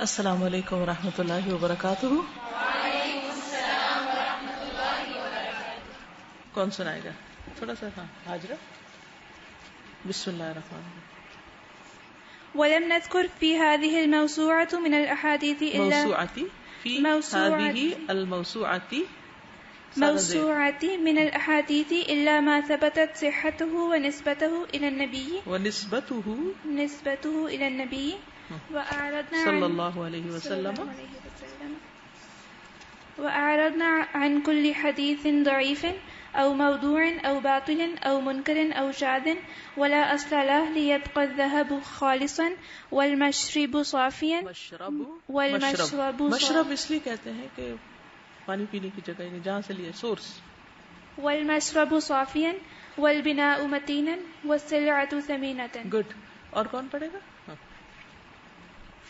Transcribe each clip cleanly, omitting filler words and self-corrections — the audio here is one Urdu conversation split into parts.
السلام علیکم ورحمۃ اللہ وبرکاتہ. وعلیکم السلام ورحمۃ اللہ وبرکاتہ. کون سنائے گا؟ تھوڑا سا. ہاں حاجرہ. بسم اللہ الرحمن الرحیم. ولم نذكر في هذه الموسوعة من الأحاديث إلا موسوعة من الأحاديث إلا ما ثبتت صحته ونسبته إلى النبي وأعرضنا صلى الله عليه وسلم وأعرضنا عن كل حديث ضعيف أو موضوع أو باطل أو منكر أو شاذ ولا أصل له ليبقى الذهب خالصا والمشرب صافيا. مشرب اس لیے کہتے ہیں کہ پانی پینے کی جگہ یعنی جہاں سے لیا سورس. والمشرب صافيا والبناء متينا والسلعة ثمينة. گڈ. اور کون پڑھے گا؟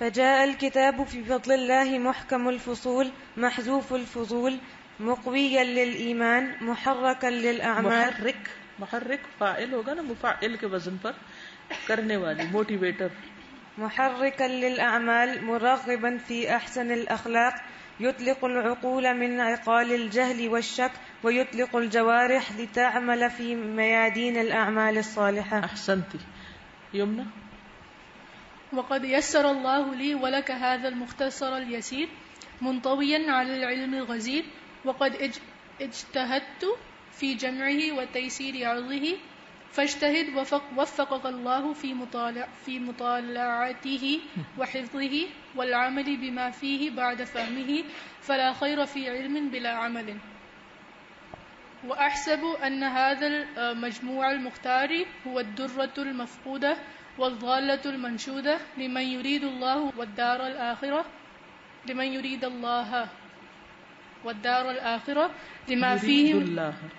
فجاء الكتاب في فضل الله محكم الفصول محذوف الفضول مقويا للإيمان محركا للأعمال. محرک فاعل ہوگا نا، مفعل کے وزن پر کرنے والی، موٹیویٹر. محركا للأعمال مرغبا في أحسن الأخلاق يطلق العقول من عقال الجهل والشك ويطلق الجوارح لتعمل في ميادين الأعمال الصالحة. احسنتی. یمنا. وقد يسر الله لي ولك هذا المختصر اليسير منطويا على العلم الغزير وقد اجتهدت في جمعه وتيسير عرضه فاجتهد وفقك الله في مطالعته وحفظه والعمل بما فيه بعد فهمه فلا خير في علم بلا عمل. وأحسب أن هذا المجموع المختار هو الدرة المفقودة والضالة المنشودة لمن يريد الله والدار الآخرة لما فيه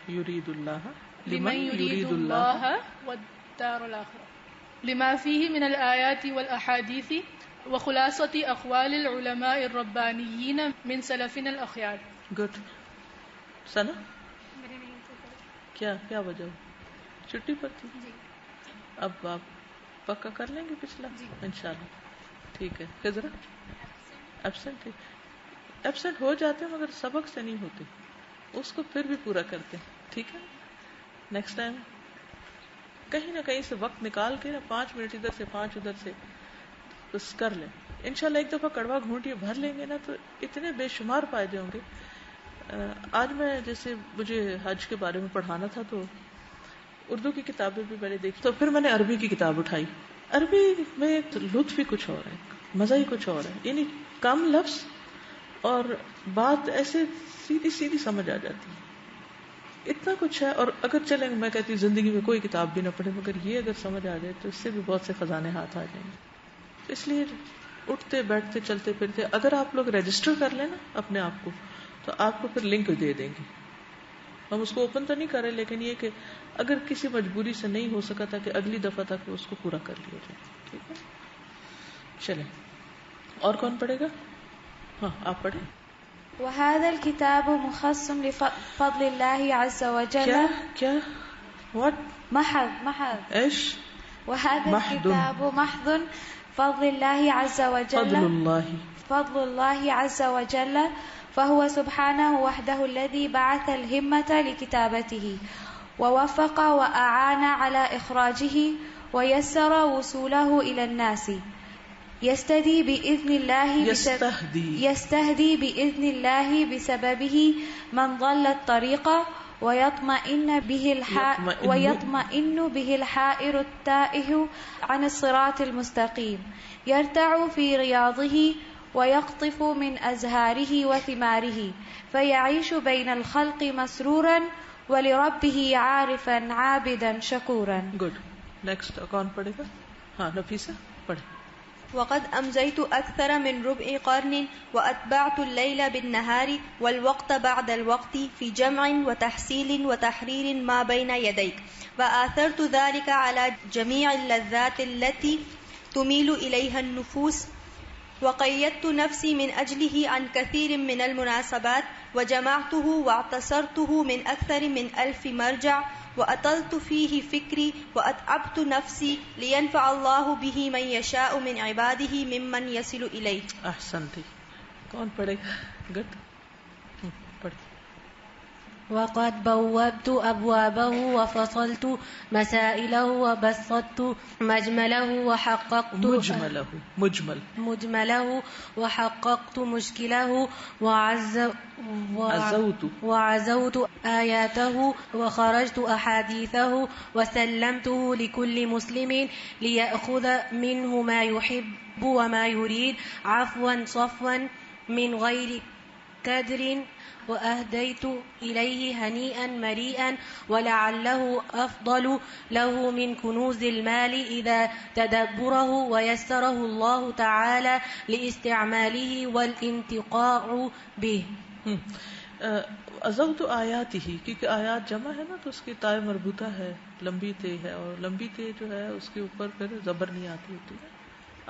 يريد الله والدار الآخرة لما فيه من الآيات والأحاديث وخلاصة أقوال العلماء الربانيين من سلفنا الأخيار. گڈ. سنا کیا وجہ چھٹی پر تھی؟ اب آپ پکا کر لیں گے پچھلا انشاءاللہ. ٹھیک ہے. خضرہ ایبسنٹ تھی. ایبسنٹ ہو جاتے ہیں مگر سبق سے نہیں ہوتے، اس کو پھر بھی پورا کرتے ہیں. ٹھیک ہے. نیکسٹ ٹائم کہیں نہ کہیں سے وقت نکال کے 5 منٹ ادھر سے 5 ادھر سے بس کر لیں. انشاءاللہ ایک دفعہ کڑوا گھونٹیے بھر لیں گے نا تو اتنے بے شمار فائدے ہوں گے. آج میں جیسے مجھے حج کے بارے میں پڑھانا تھا تو اردو کی کتابیں بھی میں نے دیکھی، تو پھر میں نے عربی کی کتاب اٹھائی. عربی میں لطف ہی کچھ اور ہے، مزہ ہی کچھ اور ہے. یعنی کم لفظ اور بات ایسے سیدھی سیدھی سمجھ آ جاتی ہے. اتنا کچھ ہے. اور اگر چلیں میں کہتی ہوں زندگی میں کوئی کتاب بھی نہ پڑھے مگر یہ اگر سمجھ آ جائے تو اس سے بھی بہت سے خزانے ہاتھ آ جائیں گے. اس لیے اٹھتے بیٹھتے چلتے پھرتے اگر آپ لوگ رجسٹر کر لیں نا اپنے آپ کو تو آپ کو پھر لنک دے دیں گے. ہم اس کو اوپن تو نہیں کر رہے لیکن یہ کہ اگر کسی مجبوری سے نہیں ہو سکا تھا کہ اگلی دفعہ تک اس کو پورا کر لیا جائے. ٹھیک ہے. چلیں اور کون پڑھے گا؟ ہاں آپ پڑھیں. وهذا الكتاب مخصص لفضل الله عز وجل. کیا what محض ايش؟ وهذا الكتاب محض فضل الله عز وجل. فضل الله عز وجل فهو سبحانه وحده الذي بعث الهمة لكتابته ووفق وأعان على إخراجه ويسر وصوله إلى الناس. يستهدي بإذن الله بسببه من ضل الطريق ويطمئن به الحائر التائه عن الصراط المستقيم. يرتع في رياضه ويقطف من أزهاره وثماره فيعيش بين الخلق مسرورا ولربه عارفا عابدا شكورا. گڈ. نیکسٹ کون پڑھے گا؟ ہاں نفیسہ پڑھے. وقد أمزيت أكثر من ربع قرن وأتبعت الليل بالنهار والوقت بعد الوقت في جمع وتحصيل وتحرير ما بين يديك وآثرت ذلك على جميع اللذات التي تميل إليها النفوس وقيدت نفسي من أجله عن كثير من المناسبات وجمعته واعتصرته من أكثر من 1000 مرجع وأطلت فيه فكري وأتعبت نفسي لينفع الله به من يشاء من عباده ممن يصل إليه. احسنتی. کون پڑھے گا؟ گڈ پڑھ. وقد بوبت أبوابه وفصلت مسائله وبسطت مجمله وحققت مشكله وعزوت آياته وخرجت أحاديثه وسلمته لكل مسلم ليأخذ منه ما يحب وما يريد عفوا صفوا من غير كدر وأهديت إليه هنيئا مريئا ولعله أفضل له من كنوز المال إذا تدبره ويسره الله تعالى لاستعماله والانتقاع به. عزوت آیات ہی، کیونکہ آیات جمع ہے نا تو اس کی تائے مربوطہ ہے، لمبی تے ہے، اور لمبی تے جو ہے اس کے اوپر پھر زبر نہیں آتی ہوتی ہے.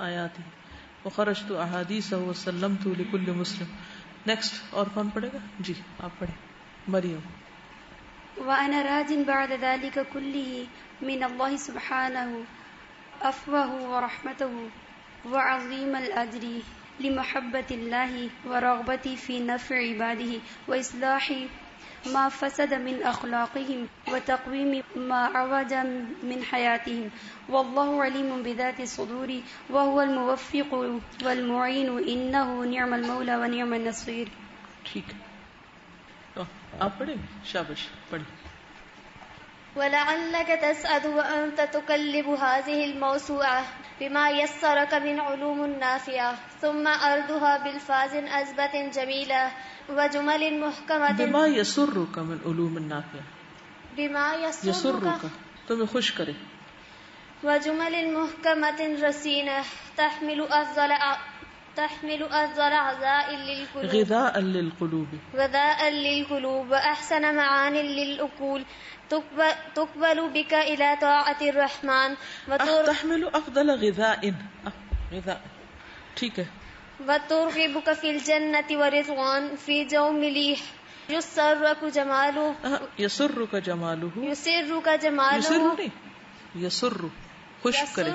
آیات ہی. وخرجت احادیث وسلمت لكل مسلم. نیکسٹ اور کون پڑھے گا؟ جی آپ پڑھیں. مریم. وأنا راج بعد ذلك كله من الله سبحانه عفوه ورحمته وعظيم الأجر لمحبة الله ورغبتي في نفع عباده وإصلاح ما فسد من أخلاقهم وتقويم ما عوج من حياتهم والله عليم بذات الصدور وهو الموفق والمعين إنه نعم المولى ونعم النصير. ٹھیک ہے آپ پڑھیں. شابش پڑھیں. ولعلك تسعد وأنت تكلب هذه الموسوعة بما يسرك من علوم نافعة ثم أردها بالفاظ أزبة جميلة وجمل محكمة. بما يسرك من علوم نافعة. بما يسرك تمہیں خوش کرے. وجمل محكمة رصينة تحمل أفضل غذاء للقلوب وأحسن معان للعقول تقبل بك إلى طاعة الرحمن تحمل أفضل غذاء. ٹھیک ہے. وترغبك في الجنة ورضوان في جوم مليح يسرك جماله يسر خوش کرے.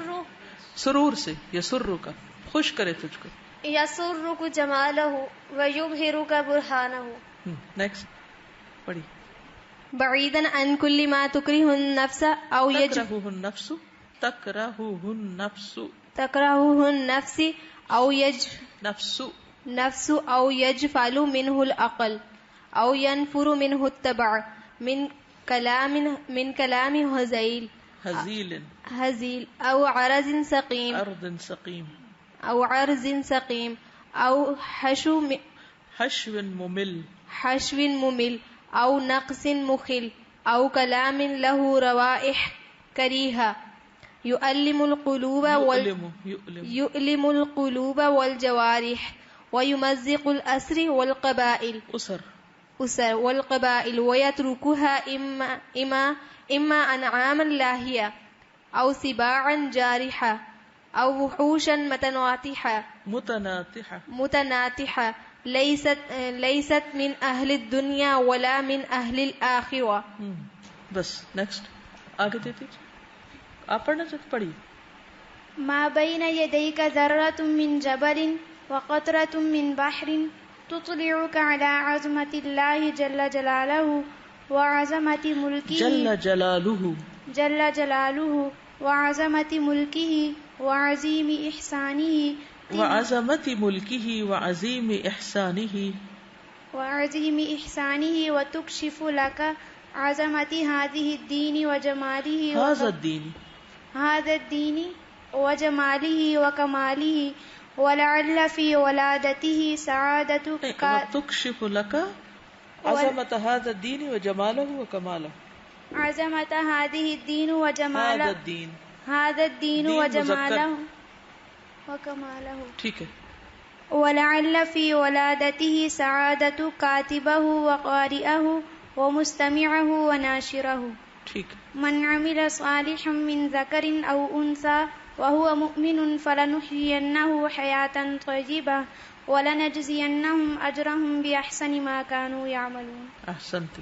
سرور سے يسر کا خوش کرے تجھ کو. يسرك جماله ويبهرك برهانه. نیکسٹ پڑھی. بعيدا عن كل ما تكره النفس أو تكرهه النفس أو يجفل منه العقل أو ينفر منه التبع من كلام هزيل أو عرض سقيم أو حشو ممل أو نقص مخل أو كلام له روائح كريهة يؤلم القلوب والجوارح ويمزق الأسر والقبائل ويتركها إما أنعاما لاهية أو سباعا جارحة أو وحوشا متناطحة ليست من أهل الدنيا ولا من أهل الآخرة. بس نیکسٹ آگے دیتے آپ پڑھنا چاہتے پڑھی. ما بين يديك ذرة من جبل وقطرة من بحر تطلعك على عظمة الله جل جلاله وعظمة ملكه وعظمة ملكه وعظيم إحسانه وتكشف لك عظمة هذه الدين وجماله هذا الدين وجماله وكماله ولعل في ولادته سعادة تكشف لك عظمة هذا الدين وجماله وكماله عظمة هذه الدين وجماله هذا الدين وجماله وكماله. ٹھیک ہے. ولعل في ولادته سعادة كاتبه وقارئه ومستمعه وناشره. ٹھیک. من عمل صالحا من ذكر أو أنثى وهو مؤمن فلنحيينه حياة طيبة ولنجزينهم أجرهم بأحسن ما كانوا يعملون. احسنت.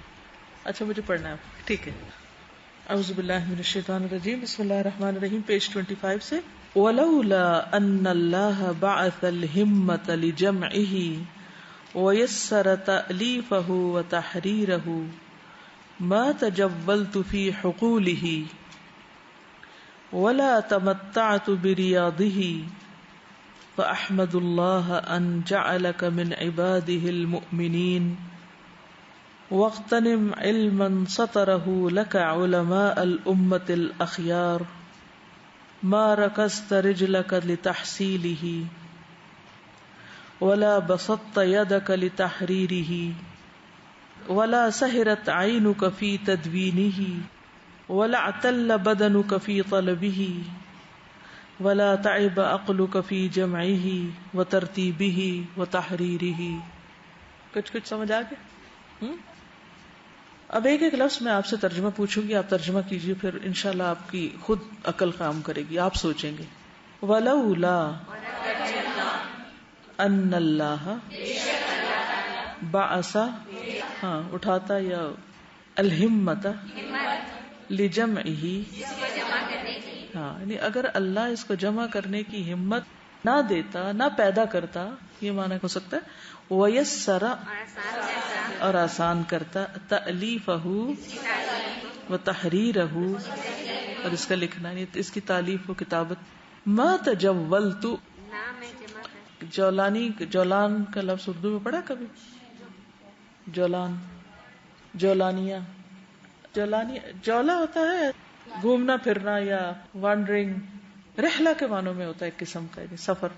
اچھا مجھے پڑھنا ہے، ٹھیک ہے. اعوذ باللہ من الشیطان الرجیم، بسم اللہ الرحمن الرحیم، پیج 25 سے. ولولا ان اللہ بعث الہمة لجمعه ويسر تألیفه وتحریرہ ما تجولت في حقوله ولا تمتعت برياضه فأحمد الله أن جعلك من عباده المؤمنين واغتنم علما سطره لك علماء الأمة الأخيار ما ركزت رجلك لتحصيله ولا بسطت يدك لتحريره ولا سهرت عينك في تدوينه ولا اعتل بدنك في طلبه ولا تعب عقلك في جمعه وترتيبه وتحريره. کچھ سمجھ آ گیا؟ اب ایک ایک لفظ میں آپ سے ترجمہ پوچھوں گی، آپ ترجمہ کیجئے، پھر انشاءاللہ آپ کی خود عقل کام کرے گی، آپ سوچیں گے. ولولا ان اللہ بعث، ہاں اٹھاتا یا الہمت لجمعہ، ہاں یعنی اگر اللہ اس کو جمع کرنے کی ہمت نہ دیتا، نہ پیدا کرتا، یہ معنی ہو سکتا ہے. ویسر، اور آسان کرتا، تألیفہ و تحریرہ، اور اس کا لکھنا، اس کی تالیف و کتابت. ما تجولت، جولان کا لفظ اردو میں پڑھا کبھی؟ جولان، جولانیہ، جولا ہوتا ہے گھومنا پھرنا یا وانڈرنگ، رحلہ کے معنوں میں ہوتا ہے ایک قسم کا سفر.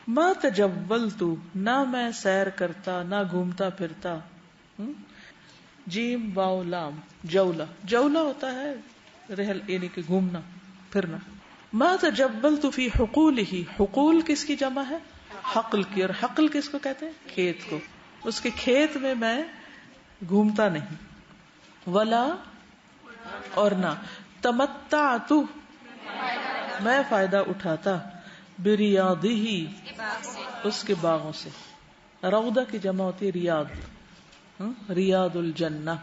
ما تجولت، نہ میں سیر کرتا، نہ گھومتا پھرتا. جیم واو لام، جولا، جولا ہوتا ہے رحل یعنی کہ گھومنا پھرنا. ما تجولت فی حقولہ، حقول کس کی جمع ہے؟ حقل کی. اور حقل کس کو کہتے ہیں؟ کھیت کو. اس کے کھیت میں گھومتا نہیں. ولا، اور نہ. تمتعت، میں فائدہ اٹھاتا. بریاضہ، اس کے باغوں سے. روضہ کی جمع ہوتی ہے ریاض، ریاض الجنہ،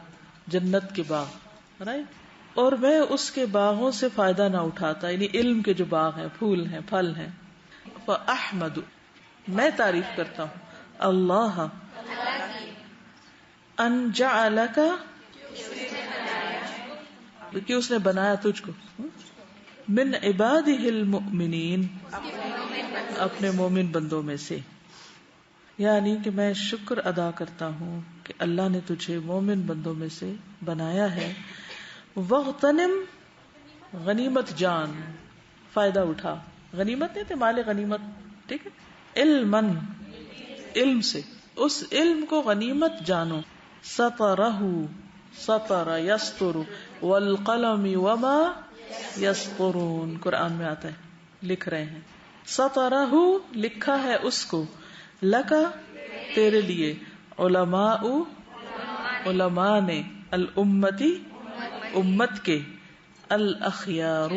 جنت کے باغ، رائٹ. اور میں اس کے باغوں سے فائدہ نہ اٹھاتا، یعنی علم کے جو باغ ہیں، پھول ہیں، پھل ہیں. فاحمد، میں تعریف کرتا ہوں اللہ، ان جعلک، کہ اس نے بنایا تجھ کو، من عبادہ المؤمنین، اپنے مومن بندوں میں سے. یعنی کہ میں شکر ادا کرتا ہوں کہ اللہ نے تجھے مومن بندوں میں سے بنایا ہے. وغتنم، غنیمت جان، فائدہ اٹھا. غنیمت نہیں تھے، مال غنیمت، ٹھیک ہے. علمن، علم سے، اس علم کو غنیمت جانو. سطرہ، سطر یستر، والقلم وما یسطرون، قرآن میں آتا ہے، لکھ رہے ہیں. سطرہ، لکھا ہے اس کو. لکا، تیرے لیے. علماء، علماء نے. الامتی، امت کے. الاخیار،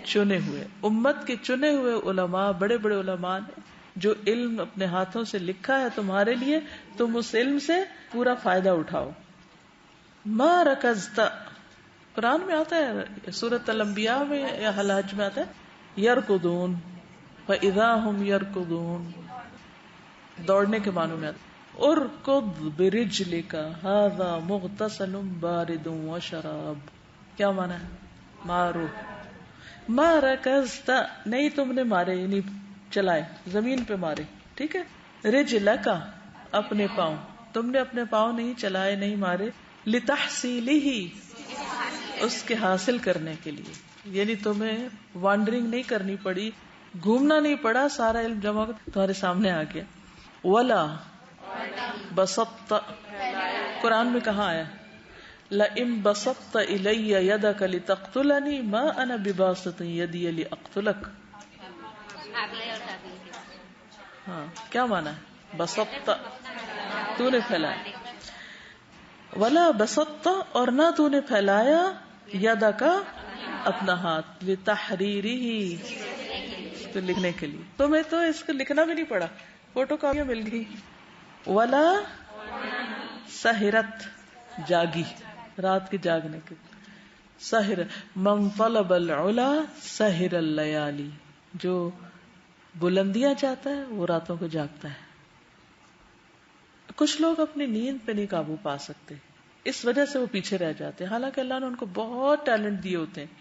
چنے ہوئے. امت کے چنے ہوئے علماء، بڑے بڑے علماء نے جو علم اپنے ہاتھوں سے لکھا ہے تمہارے لیے، تم اس علم سے پورا فائدہ اٹھاؤ. ما رکزت، قرآن میں آتا ہے، سورۃ الانبیاء میں یا حج میں آتا ہے، یرکضون، فاذا هم یرکضون، دوڑنے کے معنوں میں آتا ہے. ارکض برجلک ھذا مغتسل بارد وشراب، کیا معنی ہے؟ مارو. ما رکزت، نہیں تم نے مارے، یعنی چلائے، زمین پہ مارے، ٹھیک ہے. رجلک، اپنے پاؤں، تم نے اپنے پاؤں نہیں چلائے، نہیں مارے. لتحصیلہ، اس کے حاصل کرنے کے لیے، یعنی تمہیں وانڈرنگ نہیں کرنی پڑی، گھومنا نہیں پڑا، سارا علم جمع تمہارے سامنے آ گیا. ولا بسطت، قرآن میں کہاں آیا؟ لئن بسطت الی یدک لتقتلنی ما انا بباسط یدی لاقتلک. ہاں کیا مانا ہے؟ بسطت، تو نے پھیلایا. ولا بسطت، اور نہ تو نے پھیلایا. یدک، اپنا ہاتھ. لتحریرہ، کو لکھنے کے لیے. تمہیں تو اس کو لکھنا بھی نہیں پڑا, فوٹو کاپیاں مل گئی. ولا سہرت, جاگی, رات کے جاگنے کے. سہر من طلب العلا سہر اللیالی, جو بلندیاں چاہتا ہے وہ راتوں کو جاگتا ہے. کچھ لوگ اپنی نیند پہ نہیں قابو پا سکتے, اس وجہ سے وہ پیچھے رہ جاتے ہیں, حالانکہ اللہ نے ان کو بہت ٹیلنٹ دیے ہوتے ہیں.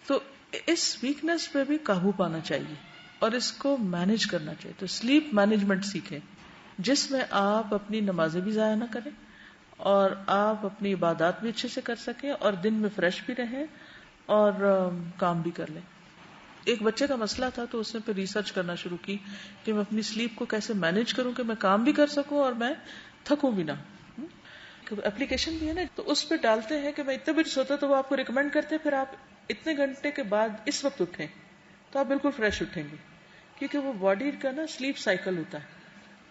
تو اس ویکنس پہ بھی قابو پانا چاہیے اور اس کو مینج کرنا چاہیے. تو سلیپ مینجمنٹ سیکھیں, جس میں آپ اپنی نمازیں بھی ضائع نہ کریں اور آپ اپنی عبادات بھی اچھے سے کر سکیں اور دن میں فریش بھی رہیں اور کام بھی کر لیں. ایک بچے کا مسئلہ تھا تو اس نے پھر ریسرچ کرنا شروع کی کہ میں اپنی سلیپ کو کیسے مینج کروں کہ میں کام بھی کر سکوں اور میں تھکوں بھی نہ. اپلیکیشن بھی ہے نا, تو اس پہ ڈالتے ہیں کہ میں اتنے بجے سوتا, تو وہ آپ کو ریکمینڈ کرتے ہیں پھر آپ اتنے گھنٹے کے بعد اس وقت اٹھیں تو آپ بالکل فریش اٹھیں گے, کیونکہ وہ باڈی کا نا سلیپ سائیکل ہوتا ہے.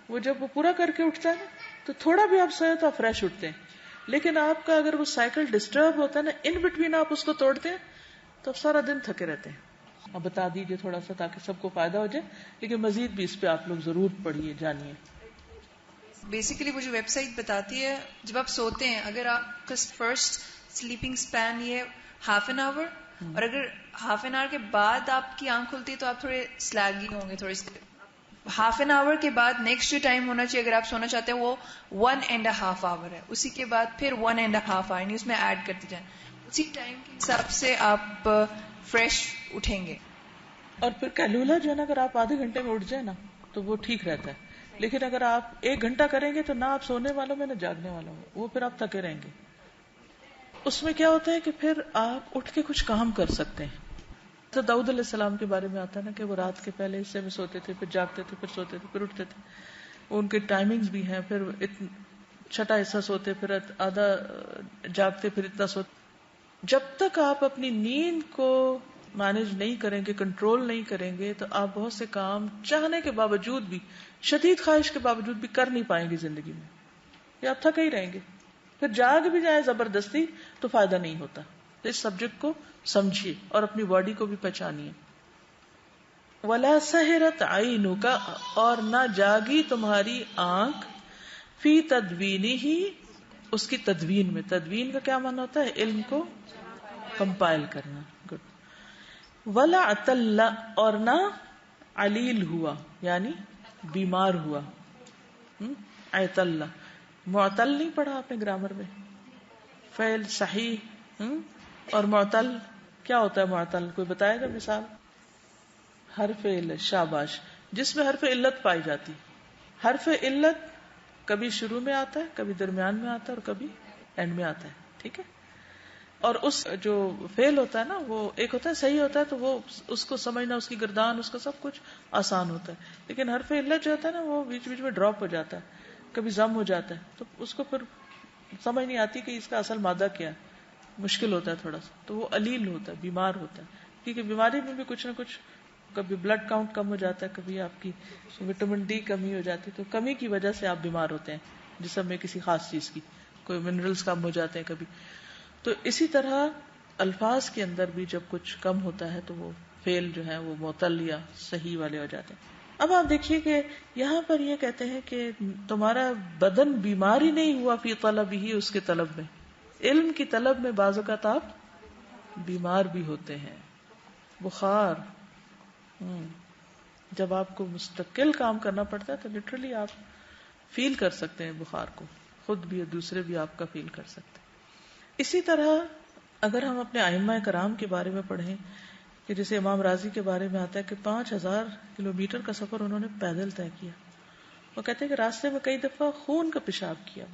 وہ جب وہ پورا کر کے اٹھتا ہے تو تھوڑا بھی آپ سوئے تو آپ فریش اٹھتے ہیں. لیکن آپ کا اگر وہ سائیکل ڈسٹرب ہوتا ہے نا, ان بٹوین آپ اس کو توڑتے ہیں تو آپ سارا دن تھکے رہتے ہیں. اب بتا دیجیے تھوڑا سا تاکہ سب کو فائدہ ہو جائے, لیکن مزید بھی اس پہ آپ لوگ ضرور پڑھیے, جانیے. بیسیکلی وہ جو ویب سائٹ بتاتی ہے جب آپ سوتے ہیں, اگر آپ کا فرسٹ سلیپنگ اسپین یہ 30 minutes, اور اگر 30 minutes کے بعد آپ کی آنکھ کھلتی ہے تو آپ تھوڑے سلیگی ہوں گے, تھوڑے 30 minutes کے بعد نیکسٹ جو ٹائم ہونا چاہیے اگر آپ سونا چاہتے ہیں وہ 1.5 hours ہے. اسی کے بعد پھر 1.5 hours, اس میں ایڈ کرتے جائیں. اسی ٹائم کے حساب سے آپ فریش اٹھیں گے. اور پھر کیلولا جو ہے نا, اگر آپ آدھے گھنٹے میں اٹھ جائیں نا تو وہ ٹھیک رہتا ہے. لیکن اگر آپ 1 گھنٹہ کریں گے تو نہ آپ سونے والوں میں نہ جاگنے والوں میں, وہ پھر آپ تھکے رہیں گے. اس میں کیا ہوتا ہے کہ پھر آپ اٹھ کے کچھ کام کر سکتے ہیں. تو داؤد علیہ السلام کے بارے میں آتا ہے نا کہ وہ رات کے پہلے حصے میں سوتے تھے, پھر جاگتے تھے, پھر سوتے تھے, پھر اٹھتے تھے. ان کے ٹائمنگز بھی ہیں, پھر چھٹا حصہ سوتے, پھر آدھا جاگتے, پھر اتنا سوتے. جب تک آپ اپنی نیند کو مینج نہیں کریں گے, کنٹرول نہیں کریں گے, تو آپ بہت سے کام چاہنے کے باوجود بھی, شدید خواہش کے باوجود بھی کر نہیں پائیں گے زندگی میں, یا آپ تھکے ہی رہیں گے. پھر جاگ بھی جائے زبردستی تو فائدہ نہیں ہوتا. تو اس سبجیکٹ کو سمجھیے اور اپنی باڈی کو بھی پہچانیے. ولا سہرت عینک, اور نہ جاگی تمہاری آنکھ, فی تدوینہ, اس کی تدوین میں. تدوین کا کیا معنی ہوتا ہے؟ علم کو کمپائل کرنا. گڈ. ولا عتل, اور نہ علیل ہوا یعنی بیمار ہوا. عتل, معتل نہیں پڑھا آپ نے گرامر میں؟ فعل صحیح. اور معتل کیا ہوتا ہے؟ معتل کوئی بتائے گا مثال؟ حرف علت, شاباش, جس میں حرف علت پائی جاتی. حرف علت کبھی شروع میں آتا ہے, کبھی درمیان میں آتا ہے, اور کبھی اینڈ میں آتا ہے. ٹھیک ہے. اور اس جو فعل ہوتا ہے نا, وہ ایک ہوتا ہے صحیح ہوتا ہے, تو وہ اس کو سمجھنا, اس کی گردان, اس کا سب کچھ آسان ہوتا ہے. لیکن حرف علت جو ہوتا ہے نا, وہ بیچ بیچ میں ڈراپ ہو جاتا ہے, کبھی ضم ہو جاتا ہے, تو اس کو پھر سمجھ نہیں آتی کہ اس کا اصل مادہ کیا ہے, مشکل ہوتا ہے تھوڑا سا. تو وہ علیل ہوتا ہے, بیمار ہوتا ہے. کیونکہ بیماری میں بھی کچھ نہ کچھ, کبھی بلڈ کاؤنٹ کم ہو جاتا ہے, کبھی آپ کی وٹامن ڈی کمی ہو جاتی ہے, تو کمی کی وجہ سے آپ بیمار ہوتے ہیں جسم میں کسی خاص چیز کی, کوئی منرلز کم ہو جاتے ہیں کبھی. تو اسی طرح الفاظ کے اندر بھی جب کچھ کم ہوتا ہے تو وہ فعل جو ہے وہ معتل یا صحیح والے ہو جاتے ہیں. اب آپ دیکھیے کہ یہاں پر یہ کہتے ہیں کہ تمہارا بدن بیمار ہی نہیں ہوا فی طلب ہی, اس کے طلب میں. علم کی طلب میں بعض اوقات آپ بیمار بھی ہوتے ہیں. بخار, جب آپ کو مستقل کام کرنا پڑتا ہے تو لٹرلی آپ فیل کر سکتے ہیں بخار کو, خود بھی اور دوسرے بھی آپ کا فیل کر سکتے ہیں. اسی طرح اگر ہم اپنے ائمہ کرام کے بارے میں پڑھیں کہ جیسے امام راضی کے بارے میں آتا ہے کہ 5000 کلومیٹر کا سفر انہوں نے پیدل طے کیا. وہ کہتے ہیں کہ راستے میں کئی دفعہ خون کا پیشاب کیا.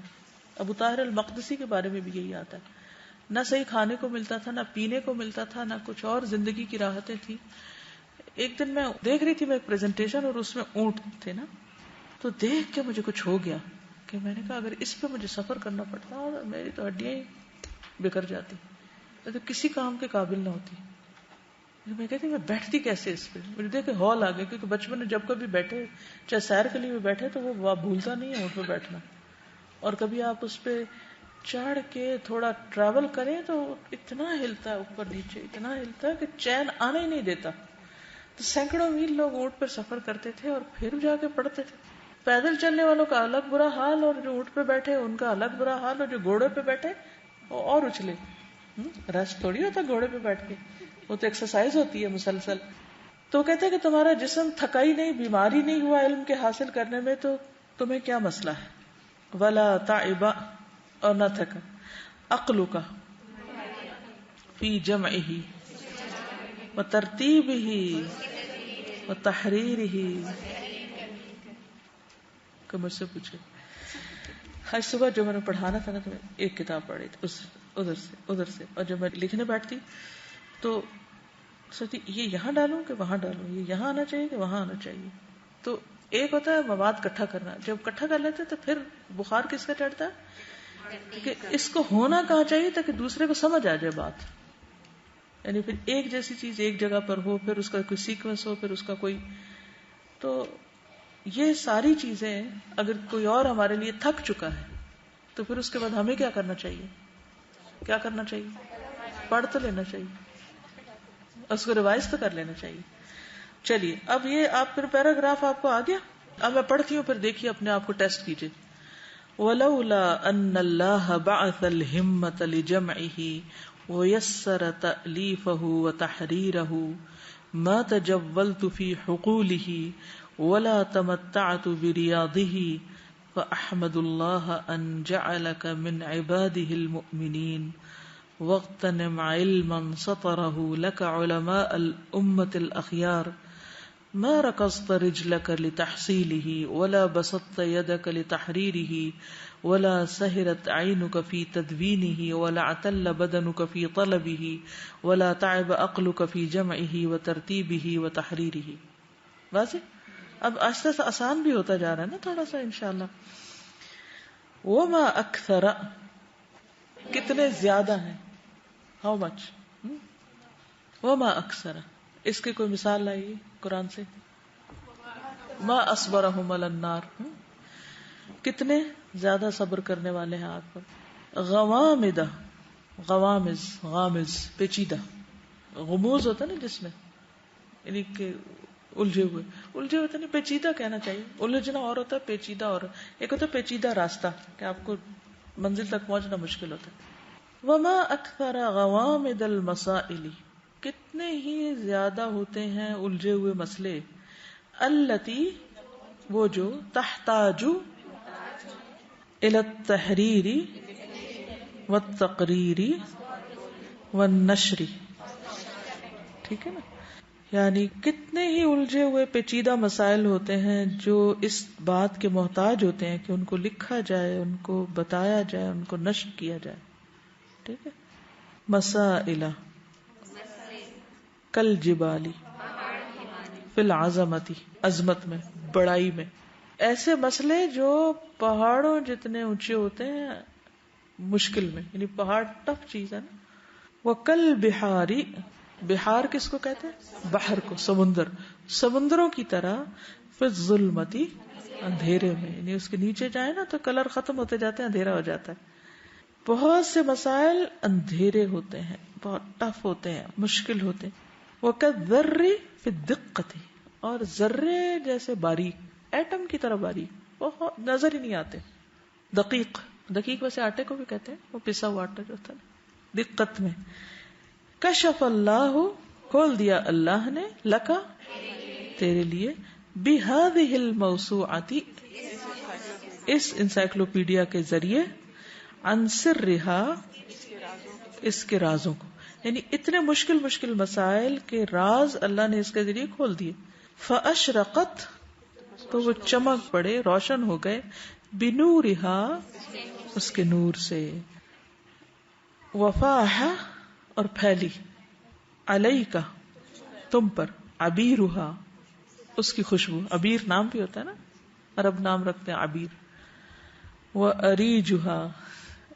ابو طاہر المقدسی کے بارے میں بھی یہی آتا ہے, نہ صحیح کھانے کو ملتا تھا, نہ پینے کو ملتا تھا, نہ کچھ اور زندگی کی راحتیں تھی. ایک دن میں دیکھ رہی تھی میں ایک پریزنٹیشن, اور اس میں اونٹ تھے نا, تو دیکھ کے مجھے کچھ ہو گیا کہ میں نے کہا اگر اس پہ مجھے سفر کرنا پڑتا اور میری تو ہڈیاں ہی بکھر جاتی, تو کسی کام کے قابل نہ ہوتی. میں کہتی میں بیٹھتی کیسے اس پہ. مجھے دیکھ کے ہال آ گیا, کیونکہ بچپن میں جب کبھی بیٹھے, چاہے سیر کے لیے بھی بیٹھے, تو وہ بھولتا نہیں ہے اونٹ پہ بیٹھنا. اور کبھی آپ اس پہ چڑھ کے تھوڑا ٹریول کریں تو اتنا ہلتا ہے اوپر نیچے, اتنا ہلتا ہے کہ چین آنے ہی نہیں دیتا. تو سینکڑوں میل لوگ اونٹ پر سفر کرتے تھے اور پھر جا کے پڑھتے تھے. پیدل چلنے والوں کا الگ برا حال, اور جو اونٹ پہ بیٹھے ان کا الگ برا حال, اور جو گھوڑے پہ بیٹھے وہ اور اچھلے. رش تھوڑی ہوتا گھوڑے پہ بیٹھ کے, وہ تو ایکسرسائز ہوتی ہے مسلسل. تو کہتے ہیں کہ تمہارا جسم تھکائی نہیں, بیماری نہیں ہوا علم کے حاصل کرنے میں, تو تمہیں کیا مسئلہ ہے. ولا تعب, اور نہ تھکا. عقلک فی جمعہ وترتیبہ وتحریرہ. کہ مجھ سے پوچھے آج صبح جو میں نے پڑھانا تھا نا, تو میں ایک کتاب پڑھی تھی ادھر سے, اور جب میں لکھنے بیٹھتی تو سوچتی یہ یہاں ڈالوں کہ وہاں ڈالوں, یہ یہاں آنا چاہیے کہ وہاں آنا چاہیے. تو ایک ہوتا ہے مواد اکٹھا کرنا, جب اکٹھا کر لیتے تو پھر بخار کس کا چڑھتا ہے کہ اس کو ہونا کہاں چاہیے تاکہ دوسرے کو سمجھ آ جائے بات. یعنی پھر ایک جیسی چیز ایک جگہ پر ہو, پھر اس کا کوئی سیکوینس ہو, پھر اس کا کوئی. تو یہ ساری چیزیں اگر کوئی اور ہمارے لیے تھک چکا ہے تو پھر اس کے بعد ہمیں کیا کرنا چاہیے, کیا کرنا چاہیے, پڑھ تو لینا چاہیے, اس کو ریوائز تو کر لینا چاہیے. چلیے اب یہ آپ پھر پیراگراف آپ کو آ گیا, اب میں پڑھتی ہوں, پھر دیکھیے اپنے آپ کو ٹیسٹ کیجیے. وَلَوْلَا أَنَّ اللَّهَ بَعَثَ الْهِمَّةَ لِجَمْعِهِ وَيَسَّرَ تَأْلِيفَهُ وَتَحْرِيرَهُ مَا تَجَوَّلْتُ فِي حُقُولِهِ وَلَا تَمَتَّعْتُ بِرِيَاضِهِ فَأَحْمَدُ اللَّهَ أَنْ جَعَلَكَ مِنْ عِبَادِهِ الْمُؤْمِنِينَ وَاغْتَنِمْ عِلْمًا سَطَرَهُ لَكَ عُلَمَاءَ الْأُمَّةِ الْأَخْيَارِ ما ركزت رجلك لتحصيله ولا بسطت يدك لتحريره ولا سهرت عينك في تدوينه ولا اعتل بدنك في طلبه ولا تعب عقلك في جمعه وترتيبه وتحريره. واضح؟ اب آہستہ سے آسان بھی ہوتا جا رہا ہے نا تھوڑا سا انشاءاللہ. وما اکثر, کتنے زیادہ ہیں, ہاؤ مچ. وما اکثر, اس کی کوئی مثال لائیے قرآن سے. ما اصبرہم علی النار, کتنے زیادہ صبر کرنے والے ہیں آگ پر. غوامدہ, غوامز, غامز پیچیدہ, غموز ہوتا نا جس میں, یعنی کہ الجھے ہوئے ہوتے نہیں, پیچیدہ کہنا چاہیے. الجھنا اور ہوتا ہے, پیچیدہ اور. ایک ہوتا ہے پیچیدہ راستہ کہ آپ کو منزل تک پہنچنا مشکل ہوتا ہے. وما اکثر غوامد المسائل, کتنے ہی زیادہ ہوتے ہیں الجھے ہوئے مسئلے. التی, وہ جو, تحتاج الی التحریر والتقریر والنشر. ٹھیک ہے نا, یعنی کتنے ہی الجھے ہوئے پیچیدہ مسائل ہوتے ہیں جو اس بات کے محتاج ہوتے ہیں کہ ان کو لکھا جائے, ان کو بتایا جائے, ان کو نشر کیا جائے. ٹھیک ہے. مسائل کل جبالی فی العظمتی, عظمت میں, بڑائی میں. ایسے مسئلے جو پہاڑوں جتنے اونچے ہوتے ہیں مشکل میں, یعنی پہاڑ ٹف چیز ہے نا. وکل بہاری, بہار کس کو کہتے ہیں, بحر کو, سمندر, سمندروں کی طرح. فی الظلمتی, اندھیرے میں, یعنی اس کے نیچے جائے نا تو کلر ختم ہوتے جاتے ہیں, اندھیرا ہو جاتا ہے. بہت سے مسائل اندھیرے ہوتے ہیں, بہت ٹف ہوتے ہیں, مشکل ہوتے ہیں. وَكَالذَّرِّ فِي الدِّقَّةِ, اور ذرے جیسے باریک, ایٹم کی طرح باریک, بہت نظر ہی نہیں آتے. دقیق, دقیق ویسے آٹے کو بھی کہتے ہیں, وہ پسا ہوا آٹا جو ہوتا ہے. دقت میں. کشف اللہ, کھول دیا اللہ نے, لکا, تیرے لیے, بِهَذِهِ الْمَوْسُوعَةِ, اس انسائکلوپیڈیا کے ذریعے, عن سرها, اس کے رازوں کو. یعنی اتنے مشکل مسائل کے راز اللہ نے اس کے ذریعے کھول دیے. فَأَشْرَقَتْ, تو وہ چمک پڑے, روشن ہو گئے. بِنُورِهَا, اس کے نور سے. وَفَاحَ, اور پھیلی. عَلَيْكَ, تم پر. عَبِيرُهَا, اس کی خوشبو. عبیر نام بھی ہوتا ہے نا, عرب نام رکھتے ہیں عبیر. وَأَرِيجُهَا,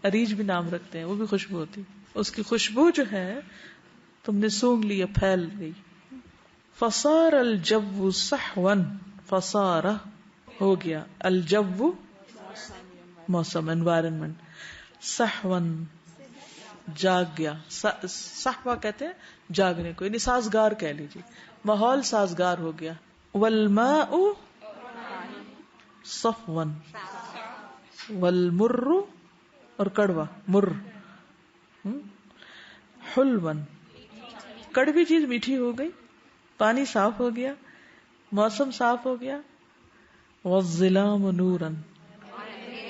اریج بھی نام رکھتے ہیں, وہ بھی خوشبو ہوتی. اس کی خوشبو جو ہے تم نے سونگ لیا, پھیل گئی. فصار الجو صحوا, فصار, ہو گیا. الجو, موسم, انوائرمنٹ. صحوا, جاگ گیا. صحوا کہتے ہیں جاگنے کو, یعنی سازگار کہہ لیجیے, ماحول سازگار ہو گیا. والماء صفوا والمر اور کڑوا مر حلوا کڑوی چیز میٹھی ہو گئی, پانی صاف ہو گیا, موسم صاف ہو گیا. والظلام نورا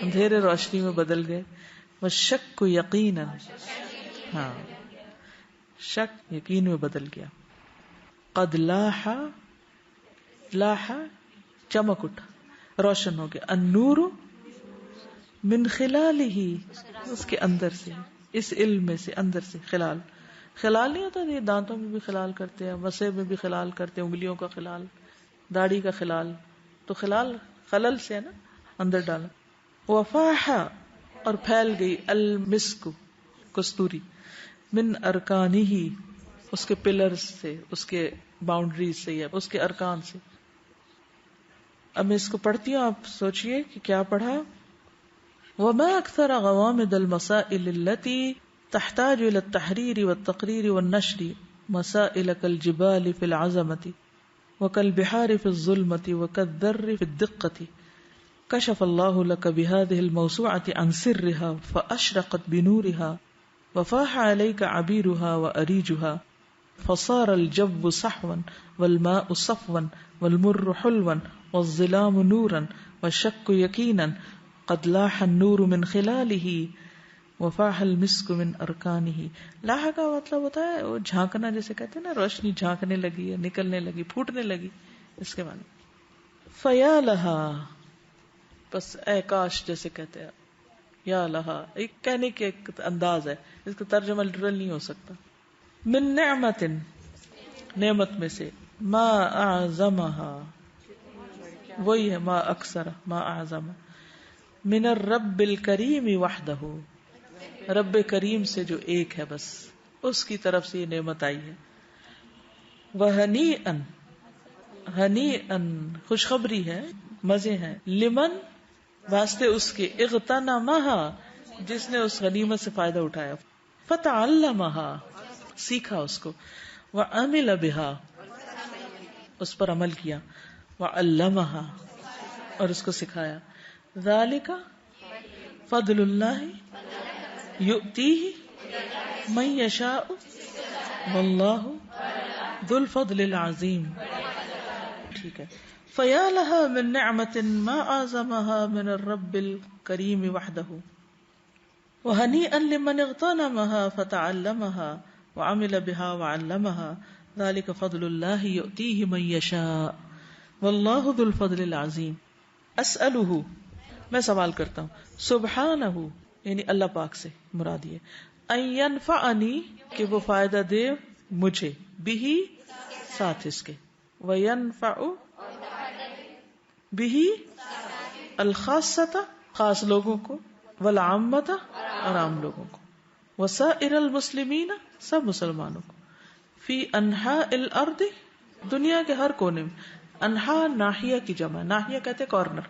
اندھیرے روشنی میں بدل گئے. والشک یقینا ہاں شک یقین میں بدل گیا. قد لاح چمک اٹھا, روشن ہو گیا. النور من خلالہ اس کے اندر سے, اس علم میں سے, اندر سے. خلال نہیں ہوتا, یہ دانتوں میں بھی خلال کرتے ہیں, مسے میں بھی خلال کرتے ہیں, انگلیوں کا خلال, داڑھی کا خلال, تو خلل سے ہے نا, اندر ڈالا. وفاح اور پھیل گئی المسک کستوری من ارکانہ اس کے پلرز سے, اس کے باؤنڈریز سے یا اس کے ارکان سے. اب میں اس کو پڑھتی ہوں, آپ سوچئے کہ کیا پڑھا. وما اکثر غوامض المسائل التي تحتاج الى التحرير والتقرير والنشر مسائل كالجبال في العظمة وكالبحار في الظلمة وكالذر في الدقة كشف الله لك بهذه الموسوعة عن سرها فأشرقت بنورها وفاح عليك عبيرها وأريجها فصار الجو صحوا والماء صفوا والمر حلوا والظلام نورا والشك يقينا قد لاح النور من خلاله وفاح المسك من ارکانہ. لاح کا مطلب ہوتا ہے وہ جھانکنا, جیسے کہتے ہیں نا روشنی جھانکنے لگی ہے, نکلنے لگی, پھوٹنے لگی, اس کے معنی. فیا لہا بس اے کاش جیسے کہتے ہیں, یا لہا ایک کہنے کے ایک انداز ہے, اس کا ترجمہ لٹرل نہیں ہو سکتا. من نعمت نعمت میں سے, ما اعظمها وہی ہے ما اکثر, ما اعظم, من الرب الکریم وحدہ رب کریم سے جو ایک ہے بس اس کی طرف سے یہ نعمت آئی ہے. وہنیئا ہنیئا خوشخبری ہے, مزے ہیں. لمن واسطے اس کے, اغتنمها جس نے اس غنیمت سے فائدہ اٹھایا. فتعلمها سیکھا اس کو. وعمل بها اس پر عمل کیا. وعلمها اور اس کو سکھایا. ذالک فضل اللہ یؤتیہ من یشاء واللہ ذو الفضل العظیم. ٹھیک ہے. فیا لہا من نعمت ما اعظمها من الرب الکریم وحدہ وہنیئا لمن اغتنمها فتعلمها وعمل بها وعلمها ذالک فضل اللہ یؤتیہ من یشاء واللہ ذو الفضل العظیم. اسألہ میں سوال کرتا ہوں, سبحانہ یعنی اللہ پاک سے مراد یہ ان ینفعنی کہ وہ فائدہ دے مجھے, بھی ساتھ اس کے, وینفع بھی الخاصۃ خاص لوگوں کو, والعامۃ اور عام لوگوں کو, وسائر المسلمین سب مسلمانوں کو, فی انحاء الارض دنیا کے ہر کونے میں. انحاء ناحیہ کی جمع, ناحیہ کہتے corner,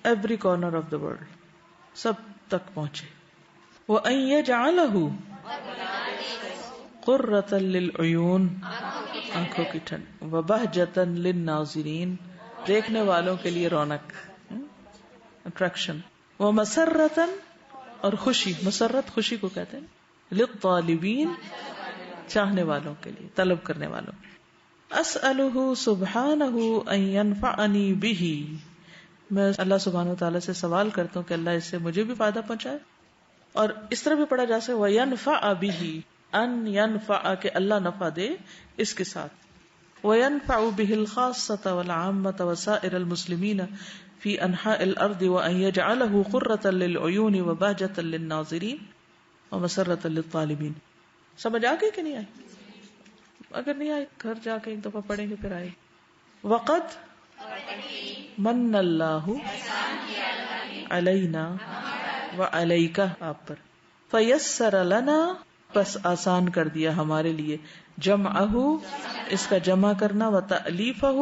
every corner of the world, سب تک پہنچے. وَأَن يَجْعَلَهُ قُرَّةً لِلْعُيُونِ آنکھوں کی ٹھنڈ, وَبَهْجَةً لِلنَّاظِرِينَ دیکھنے والوں کے لیے رونق, اٹریکشن. وَمَسَرَّةً اور خوشی, مسرت خوشی کو کہتے ہیں, لِلطَّالِبِينَ چاہنے والوں کے لیے, طلب کرنے والوں. أَسْأَلُهُ سُبْحَانَهُ أَن يَنفَعَنِي بِهِ میں اللہ سبحانہ وتعالیٰ سے سوال کرتا ہوں کہ اللہ اس سے مجھے بھی فائدہ پہنچائے. اور اس طرح بھی پڑھا جا سکے وَيَنْفَعَ بِهِ ان ينفع کہ اللہ نفع دے اس کے ساتھ. وَيَنْفَعُ بِهِ الْخَاصَّةَ وَالْعَامَّةَ وَسَائِرَ الْمُسْلِمِينَ فِي أَنْحَاءِ الْأَرْضِ وَأَن يَجْعَلَهُ قُرَّةً لِلْعُيُونِ وَبَهْجَةً لِلنَّاظِرِينَ وَمَسَرَّةً لِلطَّالِبِينَ. سمجھ آ گئی کہ نہیں آئی؟ اگر نہیں آئی گھر جا کے ایک دفعہ پڑھیں گے پھر آئے. وقد من اللہ علینا وعلیکہ آپ پر, فیسر لنا بس آسان کر دیا ہمارے لیے, جمعہ اس کا جمع کرنا, وتألیفہ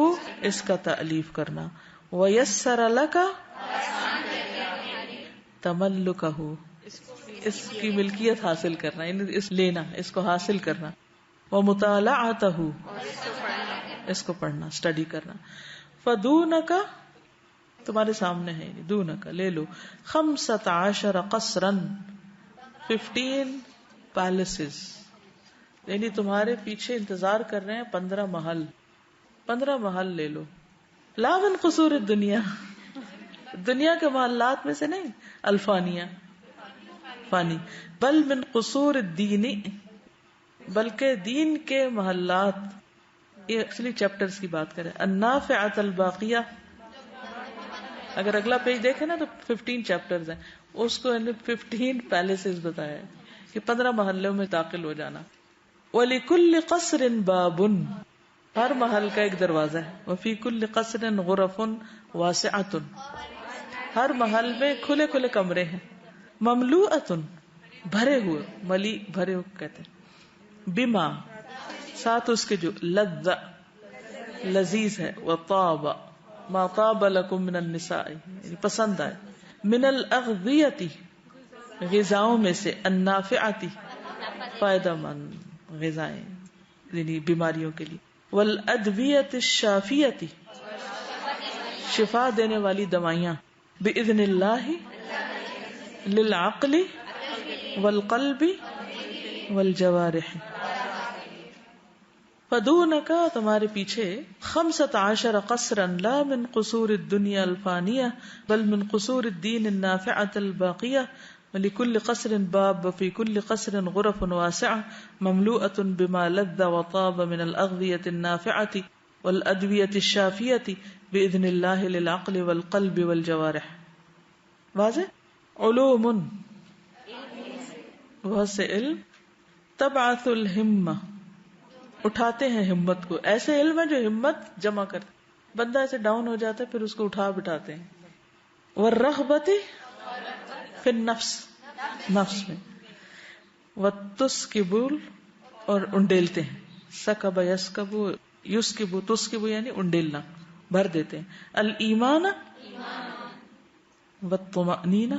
اس کا تألیف کرنا, ویسر لک تملکہ اس کی ملکیت حاصل کرنا, اس لینا, اس کو حاصل کرنا, ومطالعتہ اس کو پڑھنا، اسٹڈی کرنا. فدونک تمہارے سامنے ہے، دونک لے لو، 15 قصرا 15 پیلسز، یعنی تمہارے پیچھے انتظار کر رہے ہیں 15 محل. 15 محل لے لو. لا من قصور الدنیا، دنیا کے محلات میں سے نہیں، الفانیہ فانی، بل من قصور الدین، بلکہ دین کے محلات. یہ ایکچولی چیپٹرز کی بات کریں. النافعۃ الباقیہ، اگر اگلا پیج دیکھیں نا تو 15 چیپٹرز ہیں، اس کو 15 پیلسز بتایا ہے کہ 15 محلوں میں داخل ہو جانا. وَلِكُلِّ قَصْرٍ بَابٌ، ہر محل کا ایک دروازہ ہے. وَفِي كُلِّ قَصْرٍ غُرَفٌ وَاسِعَةٌ، ہر محل میں کھلے کھلے کمرے ہیں. مملوءۃ، بھرے ہوئے، ملی بھرے ہوئے کہتے ہیں. بما، ساتھ اس کے جو، لذ لذیذ ہے، وطاب ما طاب لکم من النساء، یعنی پسند آئے. من الاغذیۃ، غذاؤں میں سے، النافعۃ، فائدہ مند غذائیں یعنی بیماریوں کے لیے. والادویۃ الشافیۃ، شفا دینے والی دوائیاں. باذن اللہ للعقل والقلب والجوارح. فدونک، تمہارے پیچھے، 15 قصرا لا من قصور الدنیا الفانیہ بل من قصور الدین النافعۃ الباقیہ. ولكل قصر باب وفي كل قصر غرف واسعة مملوءة بما لذ وطاب من الأغذية النافعة والأدوية الشافية بإذن الله للعقل والقلب والجوارح. واضح؟ علوم، بہت سے علم. تبعث الہمہ، اٹھاتے ہیں ہمت کو. ایسے علم ہے جو ہمت جمع کرتے، بندہ ایسے ڈاؤن ہو جاتا ہے پھر اس کو اٹھا بٹھاتے ہیں. والرغبت فی النفس، نفس میں. والتسکبول، اور انڈیلتے ہیں. سکب یسکب، یسکب تسکب یعنی انڈیلنا، بھر دیتے ہیں. الایمان والطمأنینہ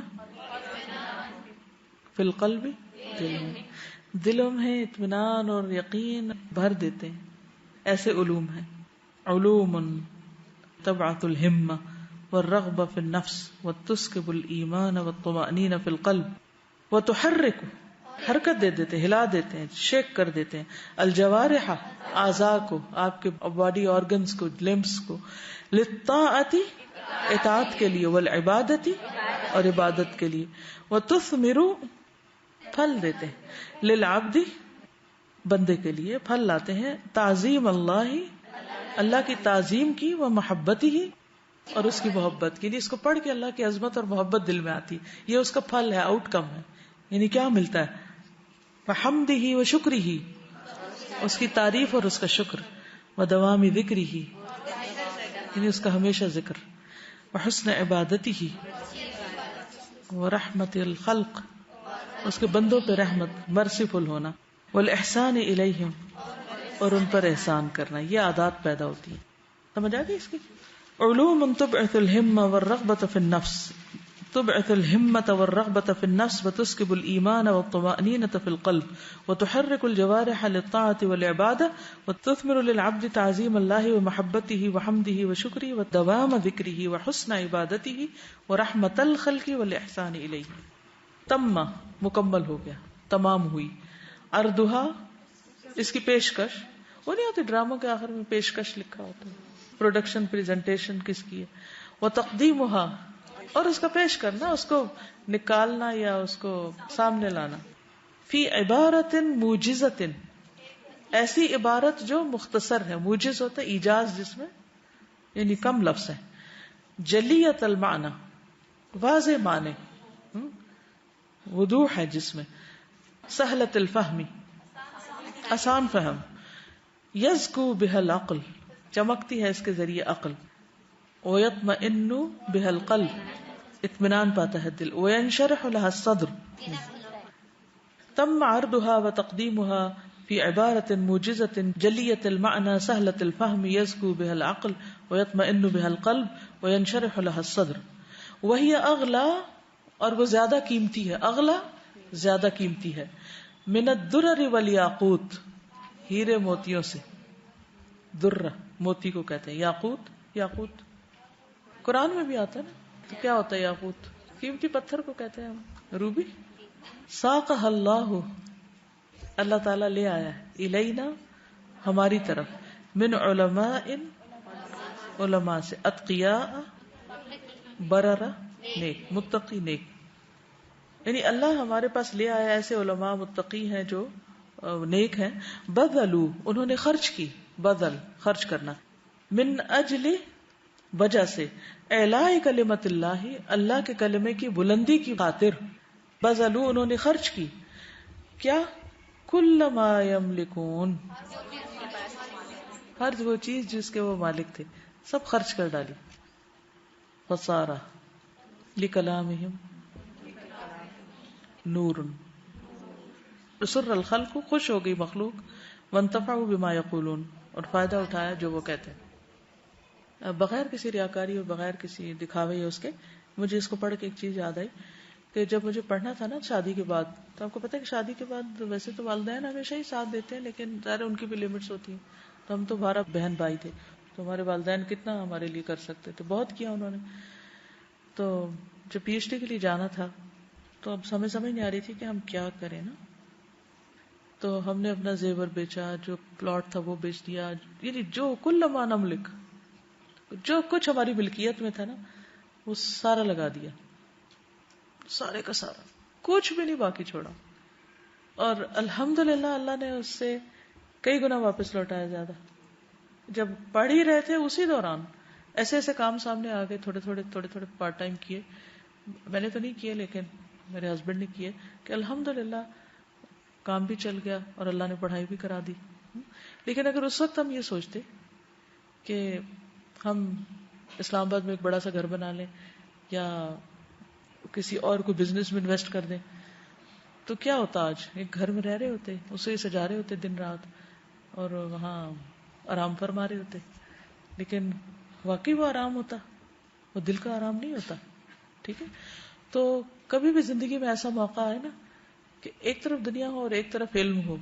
فی القلب، دلوں میں اطمینان اور یقین بھر دیتے ہیں. ایسے علوم ہیں. علوم تبعث الہمہ والرغبہ فی النفس وتسکب الایمان والطمأنینہ فی القلب وتحرک، حرکت دے دیتے، ہلا دیتے ہیں، شیک کر دیتے ہیں. الجوارح، اعضاء کو، آپ کے باڈی آرگنز کو، لمبس کو. للطاعۃ، اطاعت کے لیے. والعبادۃ، اور عبادت کے لیے. وتثمر، پھل دیتے ہیں. للعبد، بندے کے لیے پھل لاتے ہیں. تعظیم اللہ، اللہ کی تعظیم کی. وہ محبت ہی، اور اس کی محبت کی. اس کو پڑھ کے اللہ کی عظمت اور محبت دل میں آتی. یہ اس کا پھل ہے، آؤٹ کم ہے. یعنی کیا ملتا ہے؟ وحمدہ و شکرہ، اس کی تعریف اور اس کا شکر. ودوام ذکرہ، یعنی اس کا ہمیشہ ذکر. وحسن عبادتہ، ورحمت الخلق، اس کے بندوں پہ رحمت، مرسیفل ہونا. والاحسان الیہم، اور ان پر احسان کرنا. یہ عادات پیدا ہوتی ہیں. سمجھ آ گئی اس کی؟ علوم تبعث الہمہ والرغبۃ فی النفس، تبعث الہمۃ والرغبۃ فی النفس وتسکب الایمان والطمأنینۃ فی القلب وتحرک الجوارح للطاعۃ والعبادہ وتثمر للعبد تعظیم اللہ ومحبتہ وحمدہ وشکرہ ودوام ذکرہ وحسن عبادتہ ورحمۃ الخلق والاحسان الیہ. تم، مکمل ہو گیا، تمام ہوئی. اردھا، اس کی پیشکش. وہ نہیں ہوتی ڈراموں کے آخر میں پیشکش لکھا ہوتا ہے، پروڈکشن پریزنٹیشن کس کی ہے. وہ تقدیمہا، اور اس کا پیش کرنا، اس کو نکالنا یا اس کو سامنے لانا. فی عبارت موجزت، ایسی عبارت جو مختصر ہے. موجز ہوتا ہے ایجاز جس میں، یعنی کم لفظ ہے. جلیت المعنی، واضح معنی، وضوح ہے جس میں. سہلت الفہمی، آسان فہم. یزکو بها العقل، چمکتی ہے اس کے ذریعے عقل. ویطمئن بها القلب، اطمینان پاتا ہے دل. وینشرح لها الصدر. تم عرضها وتقدیمها فی عبارت موجزت جلیت المعنی سہلت الفہم یزکو بها العقل ویطمئن بها القلب وینشرح لها الصدر. وہی اغلا، اور وہ زیادہ قیمتی ہے. اغلا، زیادہ قیمتی ہے. من الدرر والیاقوت، ہیرے موتیوں سے. درہ موتی کو کہتے ہیں. یاقوت, یاقوت قرآن میں بھی آتا ہے نا. تو کیا ہوتا ہے یاقوت؟ قیمتی پتھر کو کہتے ہیں ہم. روبی, ساقہ اللہ, اللہ تعالیٰ لے آیا ہے, الینا ہماری طرف, من علماء علماء سے, اتقیاء بررہ نیک, متقی نیک. یعنی اللہ ہمارے پاس لے آیا ایسے علماء متقی ہیں جو نیک ہیں. بذلوا, انہوں نے خرچ کی, بذل خرچ کرنا, من اجل وجہ سے, اعلاء کلمت اللہ, اللہ کے کلمے کی بلندی کی خاطر. بذلوا, انہوں نے خرچ کی, کیا؟ کل ما یملکون, ہر وہ چیز جس کے وہ مالک تھے سب خرچ کر ڈالی. فصارا لکلامہم نور, سر الخلق, خوش ہو گئی مخلوق, وانتفعوا بما یقولون, اور فائدہ اٹھایا جو وہ کہتے ہیں. بغیر کسی ریاکاری اور بغیر کسی دکھاوے اس کے, مجھے اس کو پڑھ کے ایک چیز یاد آئی کہ جب مجھے پڑھنا تھا نا شادی کے بعد, تو آپ کو پتہ ہے کہ شادی کے بعد ویسے تو والدین ہمیشہ ہی ساتھ دیتے ہیں, لیکن ظاہر ان کی بھی لمٹس ہوتی ہیں. تو ہم تو 12 بہن بھائی تھے, تو ہمارے والدین کتنا ہمارے لیے کر سکتے تھے, بہت کیا انہوں نے. تو جب پی ایچ ڈی کے لیے جانا تھا تو اب سمجھ نہیں آ رہی تھی کہ ہم کیا کریں نا. تو ہم نے اپنا زیور بیچا, جو پلاٹ تھا وہ بیچ دیا, یعنی جو کل ما نملک, جو کچھ ہماری ملکیت میں تھا نا وہ سارا لگا دیا, سارے کا سارا, کچھ بھی نہیں باقی چھوڑا. اور الحمدللہ اللہ نے اس سے کئی گنا واپس لوٹایا زیادہ. جب پڑھ ہی رہے تھے اسی دوران ایسے ایسے کام سامنے آ گئے, تھوڑے تھوڑے پارٹ ٹائم کیے. میں نے تو نہیں کیے لیکن میرے ہسبینڈ نے کیے, کہ الحمدللہ کام بھی چل گیا اور اللہ نے پڑھائی بھی کرا دی. لیکن اگر اس وقت ہم یہ سوچتے کہ ہم اسلام آباد میں ایک بڑا سا گھر بنا لیں یا کسی اور کوئی بزنس میں انویسٹ کر دیں, تو کیا ہوتا؟ آج ایک گھر میں رہ رہے ہوتے, اسے سجا رہے ہوتے دن رات, اور وہاں آرام فرما رہے ہوتے. لیکن واقعی وہ آرام ہوتا, وہ دل کا آرام نہیں ہوتا. ٹھیک ہے, تو کبھی بھی زندگی میں ایسا موقع آئے نا کہ ایک طرف دنیا ہو اور ایک طرف علم ہو,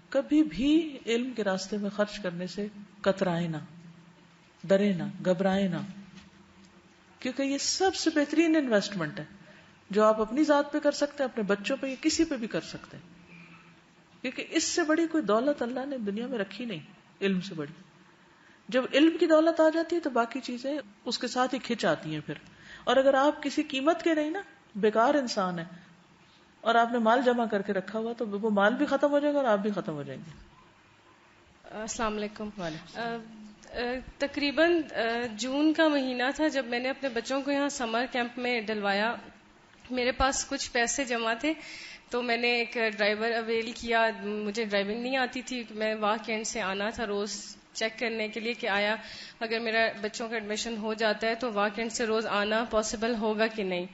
کبھی بھی علم کے راستے میں خرچ کرنے سے کترائے نہ, ڈرے نہ, گھبرائے نہ, کیونکہ یہ سب سے بہترین انویسٹمنٹ ہے جو آپ اپنی ذات پہ کر سکتے ہیں, اپنے بچوں پہ یا کسی پہ بھی کر سکتے ہیں. کیونکہ اس سے بڑی کوئی دولت اللہ نے دنیا میں رکھی نہیں, علم سے بڑی. جب علم کی دولت آ جاتی ہے تو باقی چیزیں اس کے ساتھ ہی کھنچ آتی ہیں پھر. اور اگر آپ کسی قیمت کے نہیں نا, بیکار انسان ہے, اور آپ نے مال جمع کر کے رکھا ہوا, تو وہ مال بھی ختم ہو جائے گا اور آپ بھی ختم ہو جائیں گے. السلام علیکم. تقریباً جون کا مہینہ تھا جب میں نے اپنے بچوں کو یہاں سمر کیمپ میں ڈلوایا. میرے پاس کچھ پیسے جمع تھے تو میں نے ایک ڈرائیور اویل کیا. مجھے ڈرائیونگ نہیں آتی تھی, میں واک اینڈ سے آنا تھا روز چیک کرنے کے لیے کہ آیا اگر میرا بچوں کا ایڈمیشن ہو جاتا ہے تو واک اینڈ سے روز آنا پاسبل ہوگا کہ نہیں.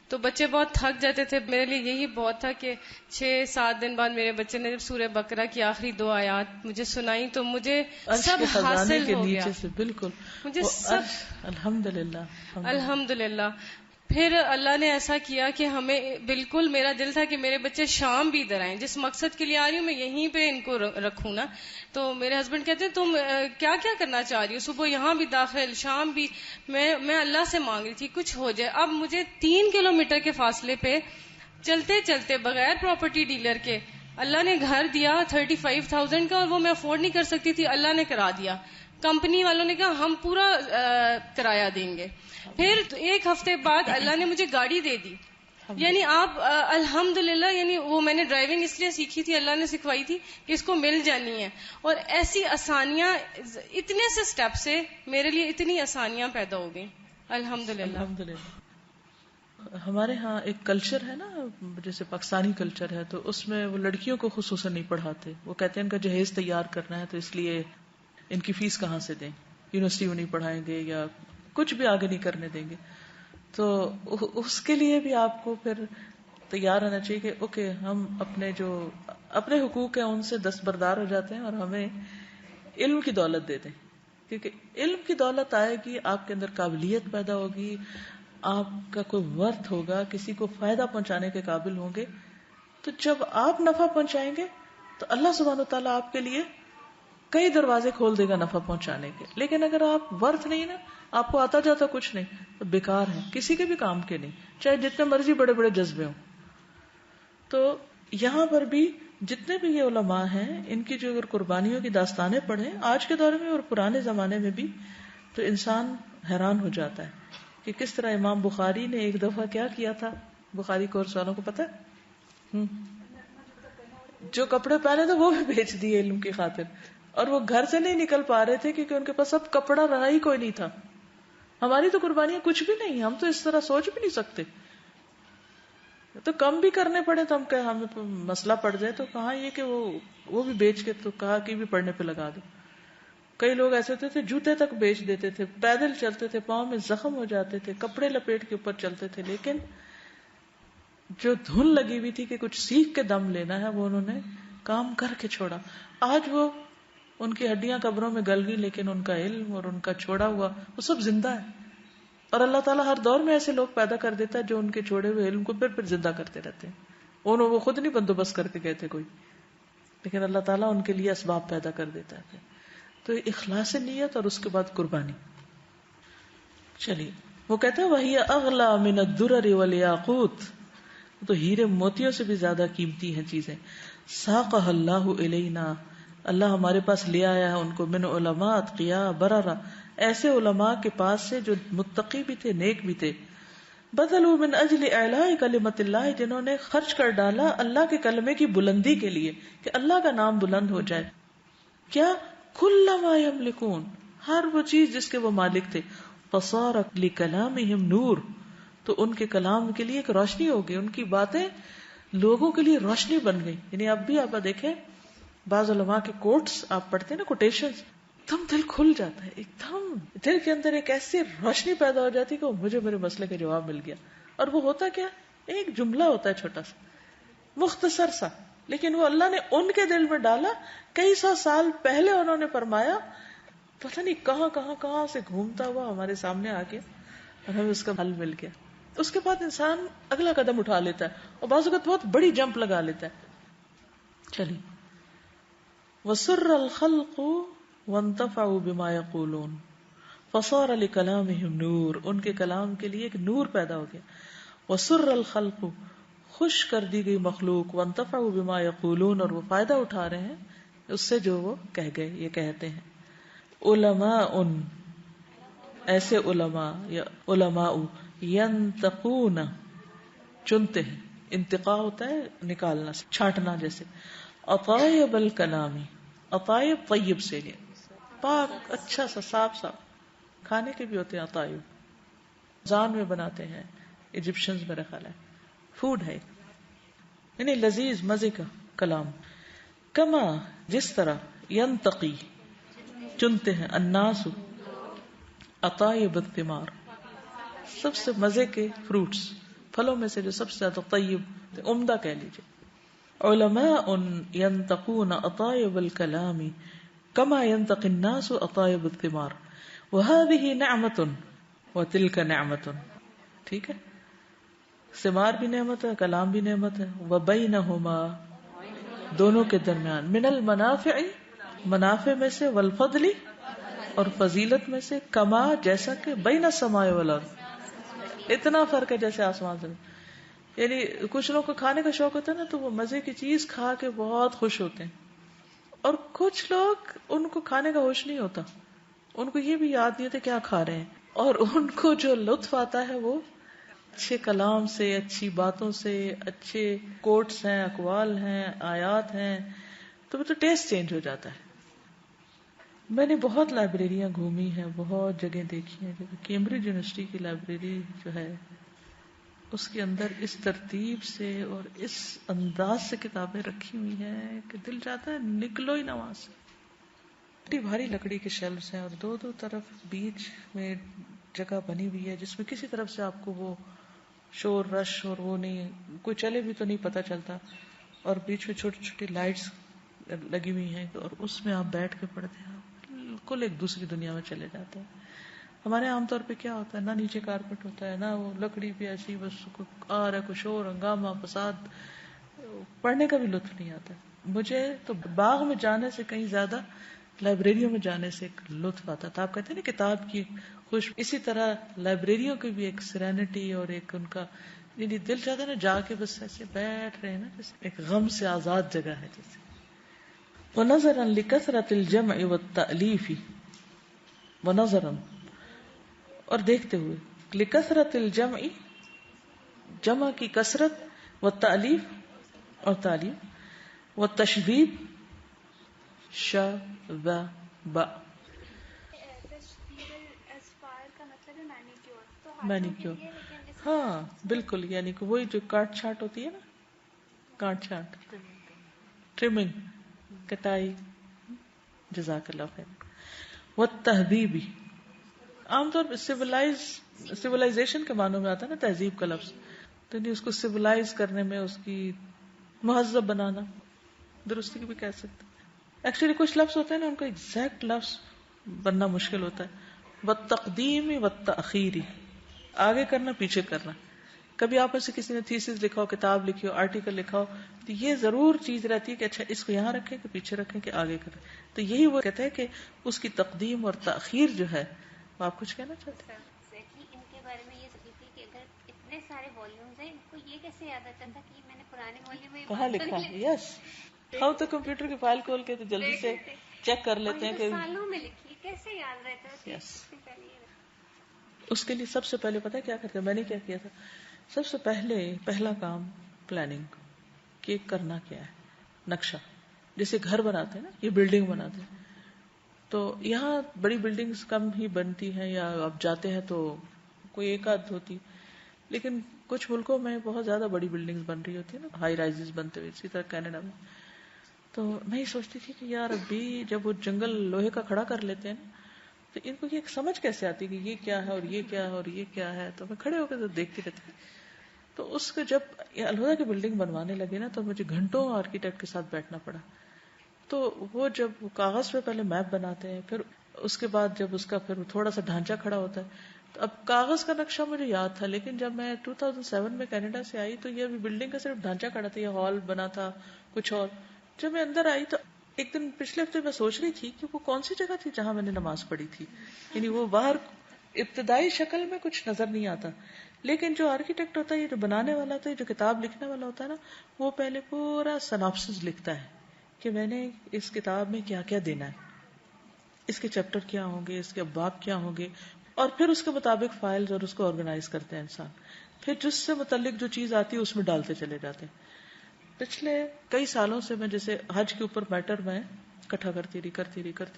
تو بچے بہت تھک جاتے تھے, میرے لیے یہی بہت تھا کہ 6-7 دن بعد میرے بچے نے جب سورہ بقرہ کی آخری 2 آیات مجھے سنائی تو مجھے سب حاصل ہو گیا. بالکل مجھے سب الحمدللہ. پھر اللہ نے ایسا کیا کہ ہمیں بالکل, میرا دل تھا کہ میرے بچے شام بھی ادھر آئیں, جس مقصد کے لیے آ رہی ہوں میں یہیں پہ ان کو رکھوں نا. تو میرے ہسبینڈ کہتے ہیں تم کیا کیا کرنا چاہ رہی ہو, صبح یہاں بھی داخل شام بھی. میں اللہ سے مانگ رہی تھی کچھ ہو جائے. اب مجھے 3 کلومیٹر کے فاصلے پہ چلتے چلتے بغیر پراپرٹی ڈیلر کے اللہ نے گھر دیا 35,000 کا, اور وہ میں افورڈ نہیں کر سکتی تھی, اللہ نے کرا دیا. کمپنی والوں نے کہا ہم پورا کرایہ دیں گے. پھر 1 ہفتے بعد اللہ نے مجھے گاڑی دے دی. یعنی آپ الحمدللہ, یعنی وہ میں نے ڈرائیونگ اس لیے سیکھی تھی, اللہ نے سکھوائی تھی کہ اس کو مل جانی ہے. اور ایسی آسانیاں, اتنے سے سٹیپ سے میرے لیے اتنی آسانیاں پیدا ہو گئی الحمدللہ. ہمارے ہاں ایک کلچر ہے نا, جیسے پاکستانی کلچر ہے, تو اس میں وہ لڑکیوں کو خصوصاً نہیں پڑھاتے. وہ کہتے ہیں ان کا جہیز تیار کرنا ہے تو اس لیے ان کی فیس کہاں سے دیں, یونیورسٹی میں نہیں پڑھائیں گے یا کچھ بھی آگے نہیں کرنے دیں گے. تو اس کے لیے بھی آپ کو پھر تیار رہنا چاہیے کہ اوکے ہم اپنے حقوق ہیں ان سے دستبردار ہو جاتے ہیں, اور ہمیں علم کی دولت دے دیں. کیونکہ علم کی دولت آئے گی, آپ کے اندر قابلیت پیدا ہوگی, آپ کا کوئی ورتھ ہوگا, کسی کو فائدہ پہنچانے کے قابل ہوں گے. تو جب آپ نفع پہنچائیں گے تو اللہ سبحانہ و تعالیٰ آپ کے لیے کئی دروازے کھول دے گا نفع پہنچانے کے. لیکن اگر آپ ورتھ نہیں نا، آپ کو آتا جاتا کچھ نہیں، تو بیکار ہے، کسی کے بھی کام کے نہیں، چاہے جتنے مرضی بڑے بڑے جذبے ہوں. تو یہاں پر بھی جتنے بھی یہ علماء ہیں، ان کی جو اگر قربانیوں کی داستانیں پڑھیں آج کے دور میں اور پرانے زمانے میں بھی، تو انسان حیران ہو جاتا ہے کہ کس طرح امام بخاری نے ایک دفعہ کیا کیا تھا. بخاری کورس والوں کو پتہ ہے، جو کپڑے پہنے تھے وہ بھی بیچ دیے علم کی خاطر، اور وہ گھر سے نہیں نکل پا رہے تھے کیونکہ ان کے پاس اب کپڑا رہا ہی کوئی نہیں تھا. ہماری تو قربانیاں کچھ بھی نہیں، ہم تو اس طرح سوچ بھی نہیں سکتے. تو کم بھی کرنے پڑے تو ہمیں مسئلہ پڑ جائے تو کہاں یہ کہ وہ بھی بیچ کے، تو کہا کہ بھی پڑھنے پہ لگا دو. کئی لوگ ایسے تھے جوتے تک بیچ دیتے تھے، پیدل چلتے تھے، پاؤں میں زخم ہو جاتے تھے، کپڑے لپیٹ کے اوپر چلتے تھے، لیکن جو دھن لگی ہوئی تھی کہ کچھ سیکھ کے دم لینا ہے، وہ انہوں نے کام کر کے چھوڑا. آج وہ ان کی ہڈیاں قبروں میں گل گئی، لیکن ان کا علم اور ان کا چھوڑا ہوا وہ سب زندہ ہے. اور اللہ تعالیٰ ہر دور میں ایسے لوگ پیدا کر دیتا ہے جو ان کے چھوڑے ہوئے علم کو پھر زندہ کرتے رہتے ہیں. وہ خود نہیں بندوبست کر کے گئے تھے کوئی، لیکن اللہ تعالیٰ ان کے لیے اسباب پیدا کر دیتا ہے. تو اخلاص نیت اور اس کے بعد قربانی. چلیے، وہ کہتا ہے وہی اغلا من الدرر والیاقوت، تو ہیرے موتیوں سے بھی زیادہ قیمتی ہیں چیزیں. ساقہ اللہ الینا، اللہ ہمارے پاس لے آیا ہے ان کو. من علماء اتقیاء بررا، ایسے علماء کے پاس سے جو متقی بھی تھے، نیک بھی تھے. بذلوا من اجل اعلاء کلمت اللہ، جنہوں نے خرچ کر ڈالا اللہ کے کلمے کی بلندی کے لیے کہ اللہ کا نام بلند ہو جائے. کیا؟ کل ما یملکون، ہر وہ چیز جس کے وہ مالک تھے. فصار لکلامہم نور، تو ان کے کلام کے لیے ایک روشنی ہو گئی، ان کی باتیں لوگوں کے لیے روشنی بن گئی. یعنی اب بھی آپ دیکھیں بعض علماء کے کوٹس آپ پڑھتے ہیں نا، کوٹیشنز، ایک دم دل کھل جاتا ہے، ایک دم دل کے اندر ایک ایسی روشنی پیدا ہو جاتی کہ مجھے میرے مسئلے کا جواب مل گیا. اور وہ ہوتا کیا، ایک جملہ ہوتا ہے چھوٹا سا، مختصر سا، لیکن وہ اللہ نے ان کے دل میں ڈالا. کئی سو سال پہلے انہوں نے فرمایا، پتہ نہیں کہاں سے گھومتا ہوا ہمارے سامنے آ گیا اور ہمیں اس کا حل مل گیا. اس کے بعد انسان اگلا قدم اٹھا لیتا ہے اور بعض اوقات بہت بڑی جمپ لگا لیتا ہے. چلیے، وَسُرَّ الْخَلْقُ وَانْتَفَعُوا بِمَا يَقُولُونَ فَصَارَ لِكَلَامِهِمْ نور، ان کے کلام کے لیے ایک نور پیدا ہو گیا. وَسُرَّ الْخَلْقُ، خوش کر دی گئی مخلوق. وَانْتَفَعُوا بِمَا يَقُولُونَ، اور وہ فائدہ اٹھا رہے ہیں اس سے جو وہ کہہ گئے، یہ کہتے ہیں. علماء، ایسے علماء یا علماء، ینتقون، چنتے ہیں، انتقاء ہوتا ہے نکالنا، چھانٹنا جیسے. اطایب الکلامی، اطایب طیب سے لے، پاک، اچھا سا، صاف، کھانے کے بھی ہوتے ہیں اطایب، زان میں بناتے ہیں ایجپشنز، میرا خیال ہے فوڈ ہے، یعنی لذیذ مزے کا کلام. کما، جس طرح، ینتقی، چنتے ہیں، الناس، اطایب الثمار، سب سے مزے کے فروٹس، پھلوں میں سے جو سب سے زیادہ طیب، عمدہ کہہ لیجیے. علماء ینتقون اطایب الکلام کما ینتقی الناس اطایب الثمار وهذه نعمت وتلك نعمت. ٹھیک ہے، ثمار بھی نعمت ہے، کلام بھی نعمت ہے. وبینہما، دونوں کے درمیان، من المنافع، منافع میں سے، والفضل، اور فضیلت میں سے، کما، جیسا کہ، بین السماء والارض، اتنا فرق ہے جیسے آسمان سے. یعنی کچھ لوگوں کو کھانے کا شوق ہوتا ہے نا، تو وہ مزے کی چیز کھا کے بہت خوش ہوتے ہیں، اور کچھ لوگ ان کو کھانے کا ہوش نہیں ہوتا، ان کو یہ بھی یاد نہیں ہوتا کیا کھا رہے ہیں، اور ان کو جو لطف آتا ہے وہ اچھے کلام سے، اچھی باتوں سے، اچھے کوٹس ہیں، اقوال ہیں، آیات ہیں، تو وہ تو ٹیسٹ چینج ہو جاتا ہے. میں نے بہت لائبریریاں گھومی ہیں، بہت جگہ دیکھی ہیں. کیمبرج یونیورسٹی کی لائبریری جو ہے، اس کے اندر اس ترتیب سے اور اس انداز سے کتابیں رکھی ہوئی ہیں کہ دل چاہتا ہے نکلو ہی نہ وہاں سے. بڑی بھاری لکڑی کے شیلفز ہیں، اور دو طرف بیچ میں جگہ بنی ہوئی ہے جس میں کسی طرف سے آپ کو وہ شور رش اور وہ نہیں، کوئی چلے بھی تو نہیں پتہ چلتا، اور بیچ میں چھوٹی چھوٹی لائٹس لگی ہوئی ہیں، اور اس میں آپ بیٹھ کے پڑھتے ہیں، بالکل ایک دوسری دنیا میں چلے جاتے ہیں. ہمارے عام طور پہ کیا ہوتا ہے، نہ نیچے کارپیٹ ہوتا ہے، نہ وہ لکڑی بھی ایسی، بس آ رہا ہے کوئی شور، ہنگامہ، فساد، پڑھنے کا بھی لطف نہیں آتا. مجھے تو باغ میں جانے سے کہیں زیادہ لائبریریوں میں جانے سے ایک لطف آتا تھا. آپ کہتے ہیں نا کتاب کی خوش، اسی طرح لائبریریوں کی بھی ایک سیرینٹی اور ایک ان کا یعنی دل چاہتا ہے نا جا کے بس ایسے بیٹھ رہے ہیں نا، جیسے ایک غم سے آزاد جگہ ہے جیسے. وَنَظَرًا لِكَثْرَةِ الْجَمْعِ وَالتَّأْلِيفِ، وَنَظَرًا اور دیکھتے ہوئے، لِكَثْرَةِ الْجَمْعِ جمع کی کثرت، والتألیف اور تعلیف، والتشبیب شبب مینیکیور. ہاں بالکل، یعنی کہ وہی جو کاٹ چھانٹ ہوتی ہے نا، کاٹ چھانٹ، ٹرمنگ، کٹائی. جزاک اللہ خیر. والتہذیبی عام طور پہ سیولائزیشن کے معنوں میں آتا ہے نا تہذیب کا لفظ، تو نہیں اس کو سیولائز کرنے میں، اس کی مہذب بنانا، درستی بھی کہہ سکتے. ایکچولی کچھ لفظ ہوتے ہیں نا ان کا ایگزیکٹ لفظ بننا مشکل ہوتا ہے. والتقدیم والتأخیر، آگے کرنا پیچھے کرنا. کبھی آپ میں سے کسی نے تھیسس لکھا ہو، کتاب لکھی ہو، آرٹیکل لکھا ہو، تو یہ ضرور چیز رہتی ہے کہ اچھا اس کو یہاں رکھیں کہ پیچھے رکھیں کہ آگے کریں. تو یہی وہ کہتے ہیں کہ اس کی تقدیم اور تاخیر جو ہے. آپ کچھ کہنا چاہتے ہیں؟ ان کے بارے میں یہ سوچی تھی کہ اگر اتنے سارے والیومز ہیں، ان کو یہ کیسے یاد آتا تھا کہ میں نے پرانے والیوم میں کہاں لکھا ہے. یس، ہم تو کمپیوٹر کی فائل کھول کے تو جلدی سے چیک کر لیتے ہیں کہ سالوں میں لکھی کیسے یاد رہتا ہے. یس، اس کے لیے سب سے پہلے پتا کیا کرتے ہیں؟ میں نے کیا کیا تھا، سب سے پہلا کام پلاننگ، کہ کرنا کیا ہے. نقشہ، جیسے گھر بناتے ہیں نا، یہ بلڈنگ بناتے ہیں تو یہاں بڑی بلڈنگز کم ہی بنتی ہیں، یا اب جاتے ہیں تو کوئی ایک آدھ ہوتی، لیکن کچھ ملکوں میں بہت زیادہ بڑی بلڈنگز بن رہی ہوتی ہیں نا، ہائی رائزز بنتے ہوئے. اسی طرح کینیڈا میں. تو میں یہ سوچتی تھی کہ یار ابھی جب وہ جنگل لوہے کا کھڑا کر لیتے ہیں نا، تو ان کو یہ سمجھ کیسے آتی کہ یہ کیا ہے اور یہ کیا ہے اور یہ کیا ہے. تو میں کھڑے ہو کے تو دیکھتی رہتی. تو اس کو جب الہدا کی بلڈنگ بنوانے لگے نا، تو مجھے گھنٹوں آرکیٹیکٹ کے ساتھ بیٹھنا پڑا. تو وہ جب کاغذ پہ پہلے میپ بناتے ہیں، پھر اس کے بعد جب اس کا پھر تھوڑا سا ڈھانچہ کھڑا ہوتا ہے. تو اب کاغذ کا نقشہ مجھے یاد تھا، لیکن جب میں 2007 میں کینیڈا سے آئی تو یہ ابھی بلڈنگ کا صرف ڈھانچہ کھڑا تھا، یہ ہال بنا تھا کچھ اور. جب میں اندر آئی تو ایک دن پچھلے ہفتے میں سوچ رہی تھی کہ وہ کون سی جگہ تھی جہاں میں نے نماز پڑھی تھی. یعنی وہ باہر ابتدائی شکل میں کچھ نظر نہیں آتا، لیکن جو آرکیٹیکٹ ہوتا ہے، یہ جو بنانے والا ہوتا ہے، جو کتاب لکھنے والا ہوتا ہے نا، وہ پہلے پورا سناپسس لکھتا ہے کہ میں نے اس کتاب میں کیا کیا دینا ہے، اس کے چیپٹر کیا ہوں گے، اس کے ابواب کیا ہوں گے، اور پھر اس کے مطابق فائلز اور اس کو آرگنائز کرتے ہیں انسان. پھر جس سے متعلق جو چیز آتی ہے اس میں ڈالتے چلے جاتے ہیں. پچھلے کئی سالوں سے میں جیسے حج کے اوپر میٹر میں اکٹھا کرتی رہی.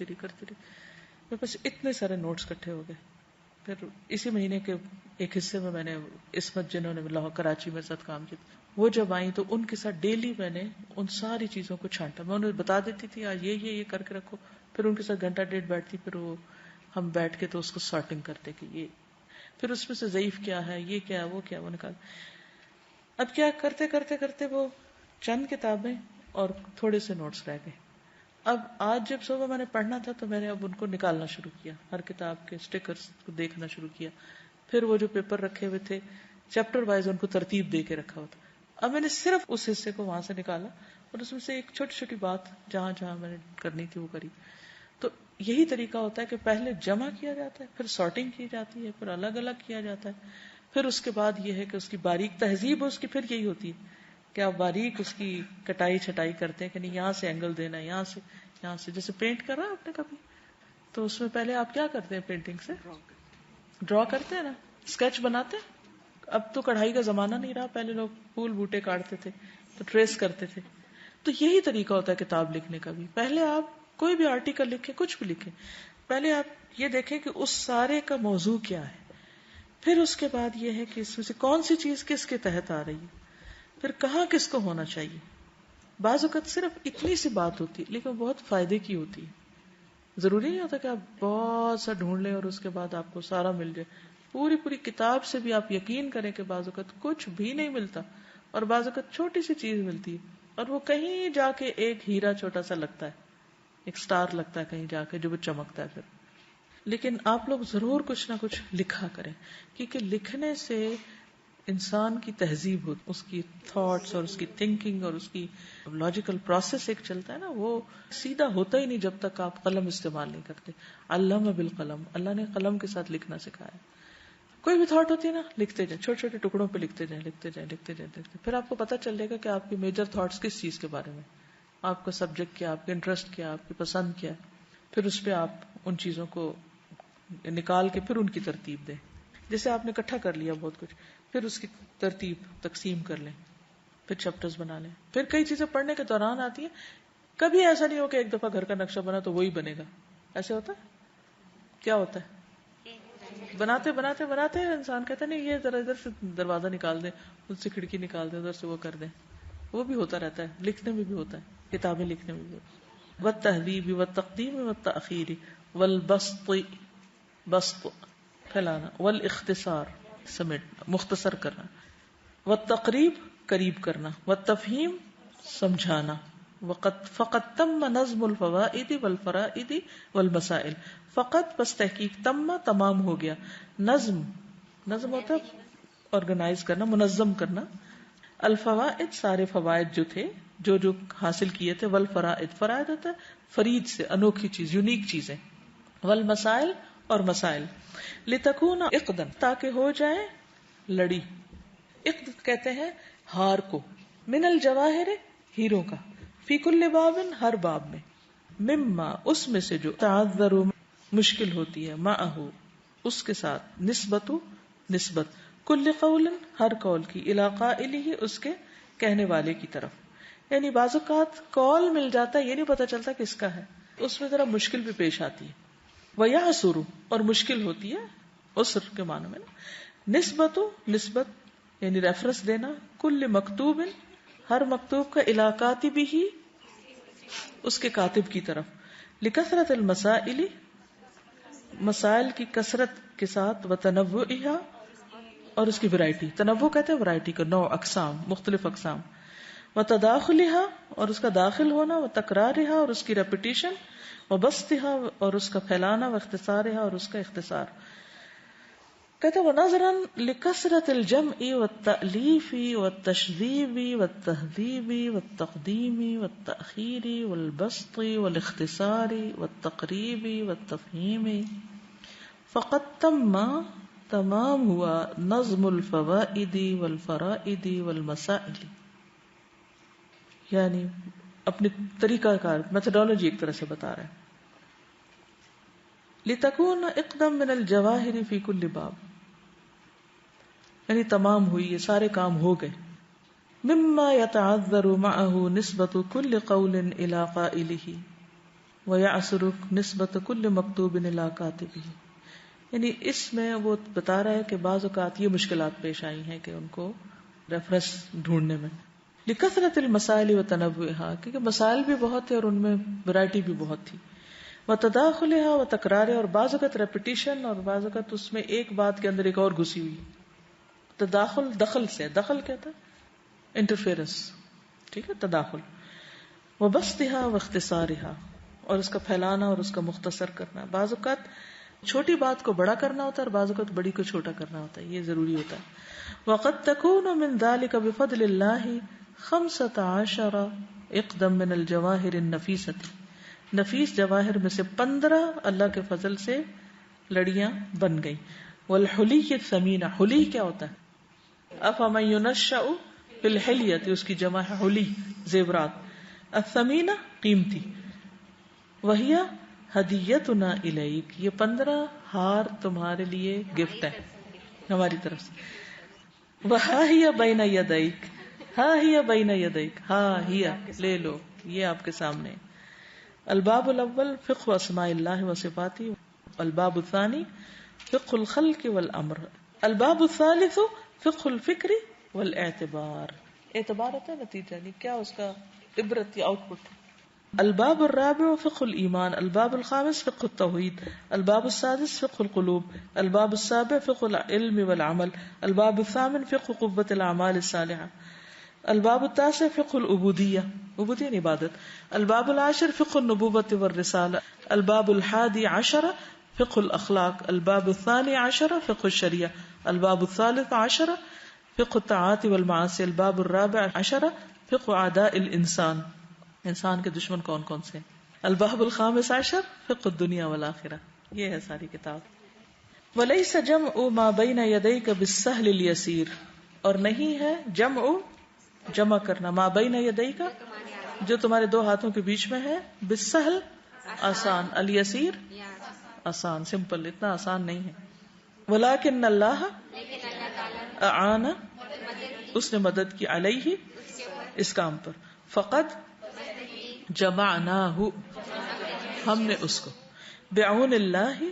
میرے پاس اتنے سارے نوٹس اکٹھے ہو گئے. پھر اسی مہینے کے ایک حصے میں میں نے عصمت جنہوں نے لاہور کراچی میں ساتھ کام کیا، وہ جب آئی تو ان کے ساتھ ڈیلی میں نے ان ساری چیزوں کو چھانٹا. میں انہیں بتا دیتی تھی آج یہ کر کے رکھو. پھر ان کے ساتھ گھنٹہ ڈیڑھ بیٹھتی، پھر وہ ہم بیٹھ کے تو اس کو سارٹنگ کرتے کہ یہ پھر اس میں سے ضعیف کیا ہے، یہ کیا ہے، وہ کیا، وہ نکال. اب کیا کرتے کرتے کرتے وہ چند کتابیں اور تھوڑے سے نوٹس رہ گئے. اب آج جب صبح میں نے پڑھنا تھا تو میں نے اب ان کو نکالنا شروع کیا، ہر کتاب کے اسٹیکرز کو دیکھنا شروع کیا. پھر وہ جو پیپر رکھے ہوئے تھے چیپٹر وائز ان کو ترتیب دے کے رکھا ہوا تھا. اب میں نے صرف اس حصے کو وہاں سے نکالا اور اس میں سے ایک چھوٹی چھوٹی بات جہاں جہاں میں نے کرنی تھی وہ کری. تو یہی طریقہ ہوتا ہے کہ پہلے جمع کیا جاتا ہے، پھر سارٹنگ کی جاتی ہے، پھر الگ الگ کیا جاتا ہے. پھر اس کے بعد یہ ہے کہ اس کی باریک تہذیب اس کی پھر یہی ہوتی ہے کہ آپ باریک اس کی کٹائی چھٹائی کرتے ہیں کہ نہیں یہاں سے اینگل دینا ہے، یہاں سے جیسے پینٹ کر رہا ہے آپ نے کبھی، تو اس میں پہلے آپ کیا کرتے ہیں؟ پینٹنگ سے ڈرا کرتے ہیں نا، اسکیچ بناتے ہیں. اب تو کڑھائی کا زمانہ نہیں رہا، پہلے لوگ پھول بوٹے کاٹتے تھے تو ٹریس کرتے تھے. تو یہی طریقہ ہوتا ہے کتاب لکھنے کا بھی. پہلے آپ کوئی بھی آرٹیکل لکھیں، کچھ بھی لکھیں، پہلے آپ یہ دیکھیں کہ اس سارے کا موضوع کیا ہے. پھر اس کے بعد یہ ہے کہ اس میں سے کون سی چیز کس کے تحت آ رہی ہے، پھر کہاں کس کو ہونا چاہیے. بعض اوقات صرف اتنی سی بات ہوتی ہے لیکن بہت فائدے کی ہوتی ہے. ضروری نہیں ہوتا کہ آپ بہت سا ڈھونڈ لیں اور اس کے بعد آپ کو سارا مل جائے. پوری کتاب سے بھی آپ یقین کریں کہ بعض اوقات کچھ بھی نہیں ملتا اور بعض اوقات چھوٹی سی چیز ملتی ہے اور وہ کہیں جا کے ایک ہیرا چھوٹا سا لگتا ہے، ایک سٹار لگتا ہے کہیں جا کے جو وہ چمکتا ہے. پھر لیکن آپ لوگ ضرور کچھ نہ کچھ لکھا کریں، کیونکہ لکھنے سے انسان کی تہذیب ہوتی، اس کی تھاٹس اور اس کی تھنکنگ اور اس کی لاجیکل پروسیس ایک چلتا ہے نا، وہ سیدھا ہوتا ہی نہیں جب تک آپ قلم استعمال نہیں کرتے. علم بالقلم، اللہ نے قلم کے ساتھ لکھنا سکھایا. کوئی بھی تھاٹ ہوتی ہے نا، لکھتے جائیں، چھوٹے چھوٹے ٹکڑوں پہ لکھتے جائیں، لکھتے جائیں، لکھتے جائیں، پھر آپ کو پتہ چل جائے گا کہ آپ کی میجر تھاٹس کس چیز کے بارے میں، آپ کا سبجیکٹ کیا، آپ کا انٹرسٹ کیا، آپ کی پسند کیا. پھر اس پہ آپ ان چیزوں کو نکال کے پھر ان کی ترتیب دیں. جیسے آپ نے اکٹھا کر لیا بہت کچھ، پھر اس کی ترتیب تقسیم کر لیں، پھر چیپٹرز بنا لیں. پھر کئی چیزیں پڑھنے کے دوران آتی ہیں. کبھی ایسا نہیں ہو کہ ایک دفعہ گھر کا نقشہ بنا تو وہی بنے گا. ایسے ہوتا ہے؟ کیا ہوتا ہے؟ بناتے بناتے بناتے انسان کہتا نہیں یہ ذرا ادھر سے دروازہ نکال دیں، ادھر سے کھڑکی نکال دیں، ادھر سے وہ کر دیں. وہ بھی ہوتا رہتا ہے. لکھنے میں بھی ہوتا ہے، کتابیں لکھنے میں بھی ہوتا ہے. والتہذیب والتقدیم والتأخیر والبسط، بسط پھیلانا، والاختصار سمیٹنا، مختصر کرنا، والتقریب قریب کرنا، والتفہیم سمجھانا. فقط تم نظم الفوائد والفرائد والمسائل. فقط بس تحقیق، تم تمام ہو گیا، نظم ہوتا ہے آرگنائز کرنا، منظم کرنا. الفوائد سارے فوائد جو تھے، جو حاصل کیے تھے. والفرائد، فرائد ہوتا ہے فرید سے، انوکھی چیز، یونیک چیزیں. والمسائل اور مسائل. لتکون عقدا، تاکہ ہو جائے لڑی. عقد کہتے ہیں ہار کو. من الجواہر، ہیروں کا. فی کل باب، ہر باب میں. مما، اس میں سے جو تعذر، مشکل ہوتی ہے. معه، اس کے ساتھ. نسبت. کل قول، ہر قول کی. الی قائلہ، اس کے کہنے والے کی طرف. یعنی بعض اوقات قول مل جاتا ہے، یہ نہیں پتا چلتا کس کا ہے، اس میں ذرا مشکل بھی پیش آتی ہے. وَيَعْسُرُ، اور مشکل ہوتی ہے، عسر کے معنی میں نا. نسبت یعنی ریفرنس دینا. کل مکتوب، ہر مکتوب کا. الی کاتبہ، اس کے کاتب کی طرف. لکثرت المسائل، مسائل کی کثرت کے ساتھ. وتنوعها، اور اس کی ورائٹی. تنوع کہتے ہیں ورائٹی کا، نوع، اقسام، مختلف اقسام. وتداخلها، اور اس کا داخل ہونا. وتکرارها، اور اس کی ریپیٹیشن. وبسطها، اور اس کا پھیلانا. واختصارها، اور اس کا اختصار. کہتے ہیں ونظرا لکثرت الجمع والتألیف والتشذیب والتہذیب والتقدیم والتأخیر والبسط والاختصار والتقریب والتفہیم. فقد تمام ہوا نظم الفوائد والفرائد والمسائل. یعنی اپنی طریقہ کار، میتھڈالوجی ایک طرح سے بتا رہے ہیں. لتکون اقدم من الجواہر فی کل باب، یعنی تمام ہوئی، یہ سارے کام ہو گئے. مما یتعذر معه نسبت کل قول الی قائلہ ویعسر نسبت کل مکتوب الی کاتبہ. یعنی اس میں وہ بتا رہا ہے کہ بعض اوقات یہ مشکلات پیش آئی ہیں کہ ان کو ریفرنس ڈھونڈنے میں. لکثرت المسائل وتنوعها، کیونکہ مسائل بھی بہت تھے اور ان میں ورائٹی بھی بہت تھی. وتداخلها وتکرارها، اور بعض اوقات ریپیٹیشن، اور بعض اوقات اس میں ایک بات کے اندر ایک اور گھسی ہوئی. تداخل، دخل سے، دخل کہتا ہے انٹرفیئرنس، ٹھیک ہے، تداخل. وبسطها واختصارها، اور اس کا پھیلانا اور اس کا مختصر کرنا. بعض اوقات چھوٹی بات کو بڑا کرنا ہوتا ہے اور بعض اوقات بڑی کو چھوٹا کرنا ہوتا ہے، یہ ضروری ہوتا ہے. وقد تكون من ذلك بفضل الله 15 اقدم من الجواہر النفیسۃ. نفیس جواہر میں سے 15 اللہ کے فضل سے لڑیاں بن گئی. والحلی الثمینہ، حلی کیا ہوتا ہے؟ افمن ينشأ فی الحلیۃ، اس کی جمع ہے حلی، زیورات. الثمینہ قیمتی. وہی ہدیتنا الیک، یہ 15 ہار تمہارے لیے گفٹ ہے ہماری طرف سے. وہا ہی بین یدیک، ہاں ہی بین یدیک، ہاں ہی لے لو، یہ آپ کے سامنے. الباب الاول فقہ اسماء اللہ و صفاتہ. الباب الثانی فقہ الخلق والامر. الباب الثالث فقہ الفکر والاعتبار. اعتبار ہوتا ہے نتیجہ، یعنی کیا اس کا عبرت یا آؤٹ پٹ. الباب الرابع فقہ الایمان. الباب الخامس فقہ التوحید. الباب السادس فقہ القلوب. الباب السابع فقہ العلم والعمل. الباب الثامن فقہ قوة الاعمال الصالحہ. الباب التاسع فقہ العبودیہ، عبودیہ عبادت. الباب العاشر فقہ النبوۃ والرسالہ. الباب الحادی عشر فقہ الاخلاق. الباب الثانی عشر فقہ الشریعہ. الباب الثالث عشر فقہ الطاعات والمعاصی. الباب الرابع عشر فقہ اعداء الانسان. انسان کے دشمن کون کون سے ہیں. الباب الخامس عشر فقہ الدنیا والآخرہ. یہ ہے ساری کتاب. ولیس جمع ما بین یدیک بالسہل الیسیر. اور نہیں ہے جمع کرنا ما بین یدیک جو تمہارے دو ہاتھوں کے بیچ میں ہے, بالسہل آسان, الیسیر آسان, سمپل, اتنا آسان نہیں ہے. ولیکن اللہ اعان اس نے مدد کی علیہ اس کام پر, فقد جمعناہ ہم نے اس کو, بعون اللہ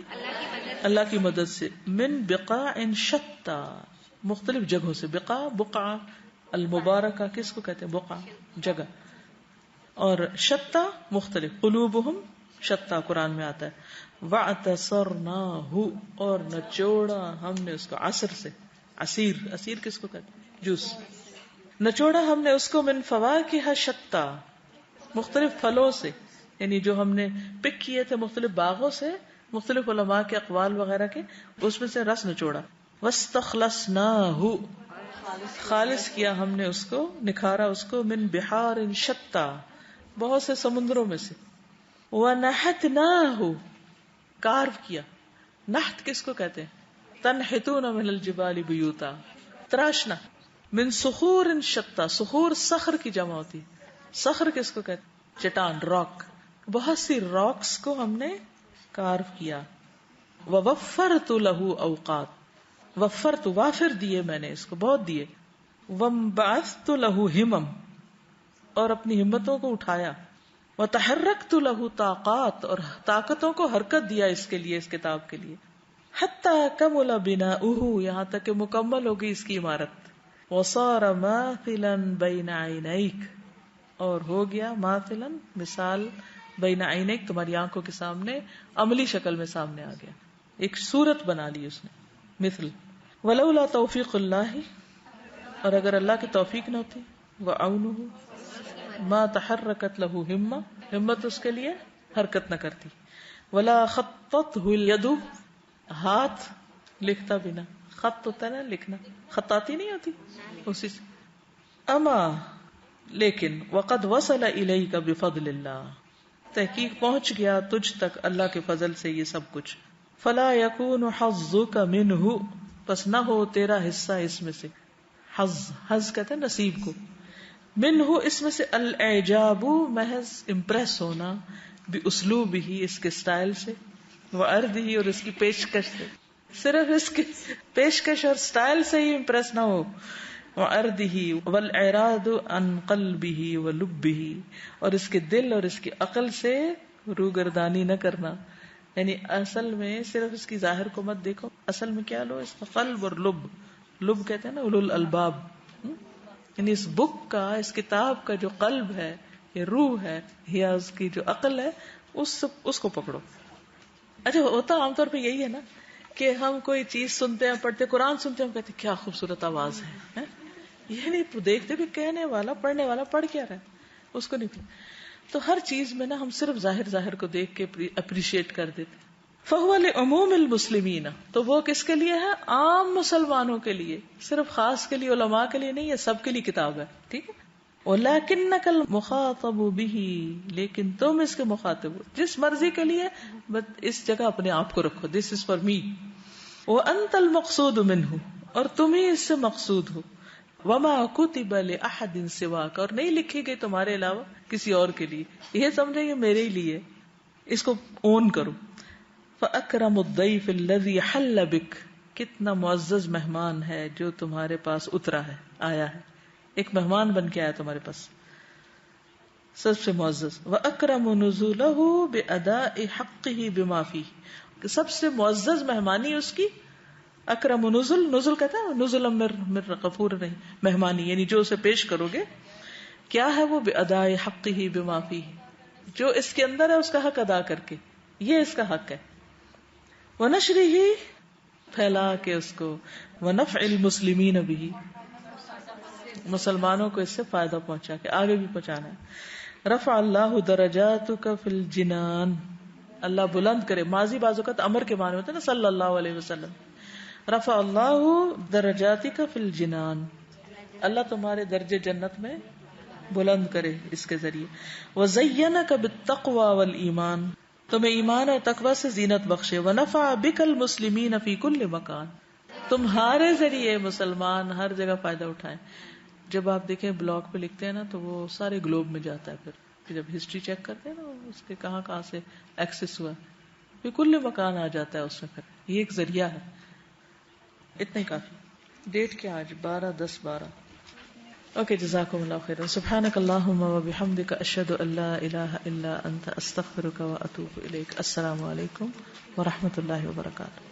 اللہ کی مدد سے, من بقاع شتى مختلف جگہوں سے. بقع المبارکہ کس کو کہتے ہیں؟ بقع جگہ, اور شتى مختلف. قلوبہم شتى قرآن میں آتا ہے. واعتصرناہ اور نچوڑا ہم نے اس کو, عصر سے, عصیر کس کو کہتے ہیں؟ جوس. نچوڑا ہم نے اس کو من فواکہ شتى مختلف پھلوں سے, یعنی جو ہم نے پک کیے تھے مختلف باغوں سے, مختلف علماء کے اقوال وغیرہ کے, اس میں سے رس نچوڑا. واستخلصناہ خالص کیا ہم نے اس کو, نکھارا اس کو, من بحار شتى بہت سے سمندروں میں سے. ونحتناہ کارو کیا. نحت کس کو کہتے ہیں؟ تنحتون من الجبال بیوتا تراشنا. من صخور شتى صخور صخر کی جمع ہوتی. صخر کس کو کہتے ہیں؟ چٹان, راک. بہت سی راکس کو ہم نے کارو کیا. ووفرت له اوقات وفرت وافر دیے میں نے اس کو, بہت دیے. وانبعثت له ہمم اور اپنی ہمتوں کو اٹھایا. وتحرکت له طاقات اور طاقتوں کو حرکت دیا اس کے لیے, اس کتاب کے لیے. حتی کمل بناؤہ یہاں تک کہ مکمل ہو گئی اس کی عمارت. وصار ماثلا بین عینیک اور ہو گیا ماثلا مثال, بین عینیک تمہاری آنکھوں کے سامنے, عملی شکل میں سامنے آ گیا, ایک صورت بنا لی اس نے. مثل ولولا توفیق اللہ اور اگر اللہ کی توفیق نہ ہوتی, وعونہ ما تحرکت له ہمہ ہمت اس کے لیے حرکت نہ کرتی. ولا خطته الید ہاتھ لکھتا بنا, خط ہوتا ہے نا لکھنا, خطاطی نہیں ہوتی اسی سے. اما لیکن وقد وصل الیک بفضل اللہ تحقیق پہنچ گیا تجھ تک اللہ کے فضل سے یہ سب کچھ. فلا یکون حظک منہ پس نہ ہو تیرا حصہ اس میں سے. حظ کہتے ہیں نصیب کو. منہ اس میں سے الاعجاب محض امپریس ہونا, باسلوب ہی اس کے سٹائل سے, وعرض ہی اور اس کی پیشکش سے, صرف اس کی پیشکش اور سٹائل سے ہی امپریس نہ ہو. وعرض ہی والاعراض عن قلبہ ولبہ اور اس کے دل اور اس کی عقل سے روگردانی نہ کرنا. یعنی اصل میں صرف اس کی ظاہر کو مت دیکھو, اصل میں کیا لو اس کا قلب اور لب. لب کہتے ہیں نا اولو الالباب, یعنی اس بک کا, اس کتاب کا جو قلب ہے, یہ روح ہے, یا اس کی جو عقل ہے, اس کو پکڑو. اچھا ہوتا عام طور پہ یہی ہے نا کہ ہم کوئی چیز سنتے ہیں, پڑھتے, قرآن سنتے ہیں, ہم کہتے ہیں کیا خوبصورت آواز ہے, یہ نہیں دیکھتے بھی کہنے والا پڑھنے والا پڑھ کیا رہا ہے, اس کو نہیں. تو ہر چیز میں نا ہم صرف ظاہر کو دیکھ کے اپریشیٹ کر دیتے. فہو لعموم المسلمین تو وہ کس کے لیے ہے؟ عام مسلمانوں کے لیے, صرف خاص کے لیے, علماء کے لیے نہیں, یہ سب کے لیے کتاب ہے. ٹھیک ہے. وَلَكِنَّكَ الْمُخَاطَبُ بِهِ لیکن تم اس کے مخاطب ہو, جس مرضی کے لیے اس جگہ اپنے آپ کو رکھو. This is for me. وَأَنْتَ الْمَقْصُودُ مِنْهُ اور تم ہی اس سے مقصود ہو. وَمَا كُتِبَ لِأَحَدٍ سِوَاكَ اور نہیں لکھی گئی تمہارے علاوہ کسی اور کے لیے. یہ سمجھے یہ میرے لیے, اس کو اون کرو. فَأَكْرَمُ الضَّيْفِ الَّذِي حَلَّ بِكَ کتنا معزز مہمان ہے جو تمہارے پاس اترا ہے, آیا ہے, ایک مہمان بن کے آیا تمہارے پاس, سب سے معزز. وَأَكْرَمُ نُزُولَهُ بِأَدَاءِ حَقِّهِ بِمَا فِيهِ سب سے معزز مہمانی اس کی. اکرم نزل, نزل کہتا ہے نزل من غفور نہیں, مہمانی یعنی جو اسے پیش کرو گے کیا ہے وہ, بِأَدَاءِ حَقِّهِ بِمَا فِيهِ جو اس کے اندر ہے اس کا حق ادا کر کے, یہ اس کا حق ہے. وَنَشْرِهِ پھیلا کے اس کو, وَنَفْعِ الْمُسْلِمِينَ بِهِ مسلمانوں کو اس سے فائدہ پہنچا کے آگے بھی پہنچانا ہے. رفع اللہ درجاتک فی الجنان اللہ بلند کرے. ماضی بعض اوقات امر کے معنی ہوتے ہیں نا, صلی اللہ علیہ وسلم. رفع اللہ درجاتک فی الجنان، اللہ تمہارے درجے جنت میں بلند کرے اس کے ذریعے. وزینک بالتقوی والایمان، تمہیں ایمان اور تقوی سے زینت بخشے. ونفع بک المسلمین فی کل مکان، تمہارے ذریعے مسلمان ہر جگہ فائدہ اٹھائیں. جب آپ دیکھیں بلاگ پہ لکھتے ہیں نا تو وہ سارے گلوب میں جاتا ہے. پھر جب ہسٹری چیک کرتے ہیں نا اس کے کہاں کہاں سے ایکسس ہوا، پھر کل مکان آ جاتا ہے اس میں. پھر یہ ایک ذریعہ ہے. اتنا ہی کافی. ڈیٹ کیا آج 12/10/12. اوکے، جزاکم اللہ خیرا. سبحانک اللہم و بحمدک، اشہد ان لا الہ الا انت، استغفرک و اتوب الیک. السلام علیکم و رحمۃ اللہ وبرکاتہ.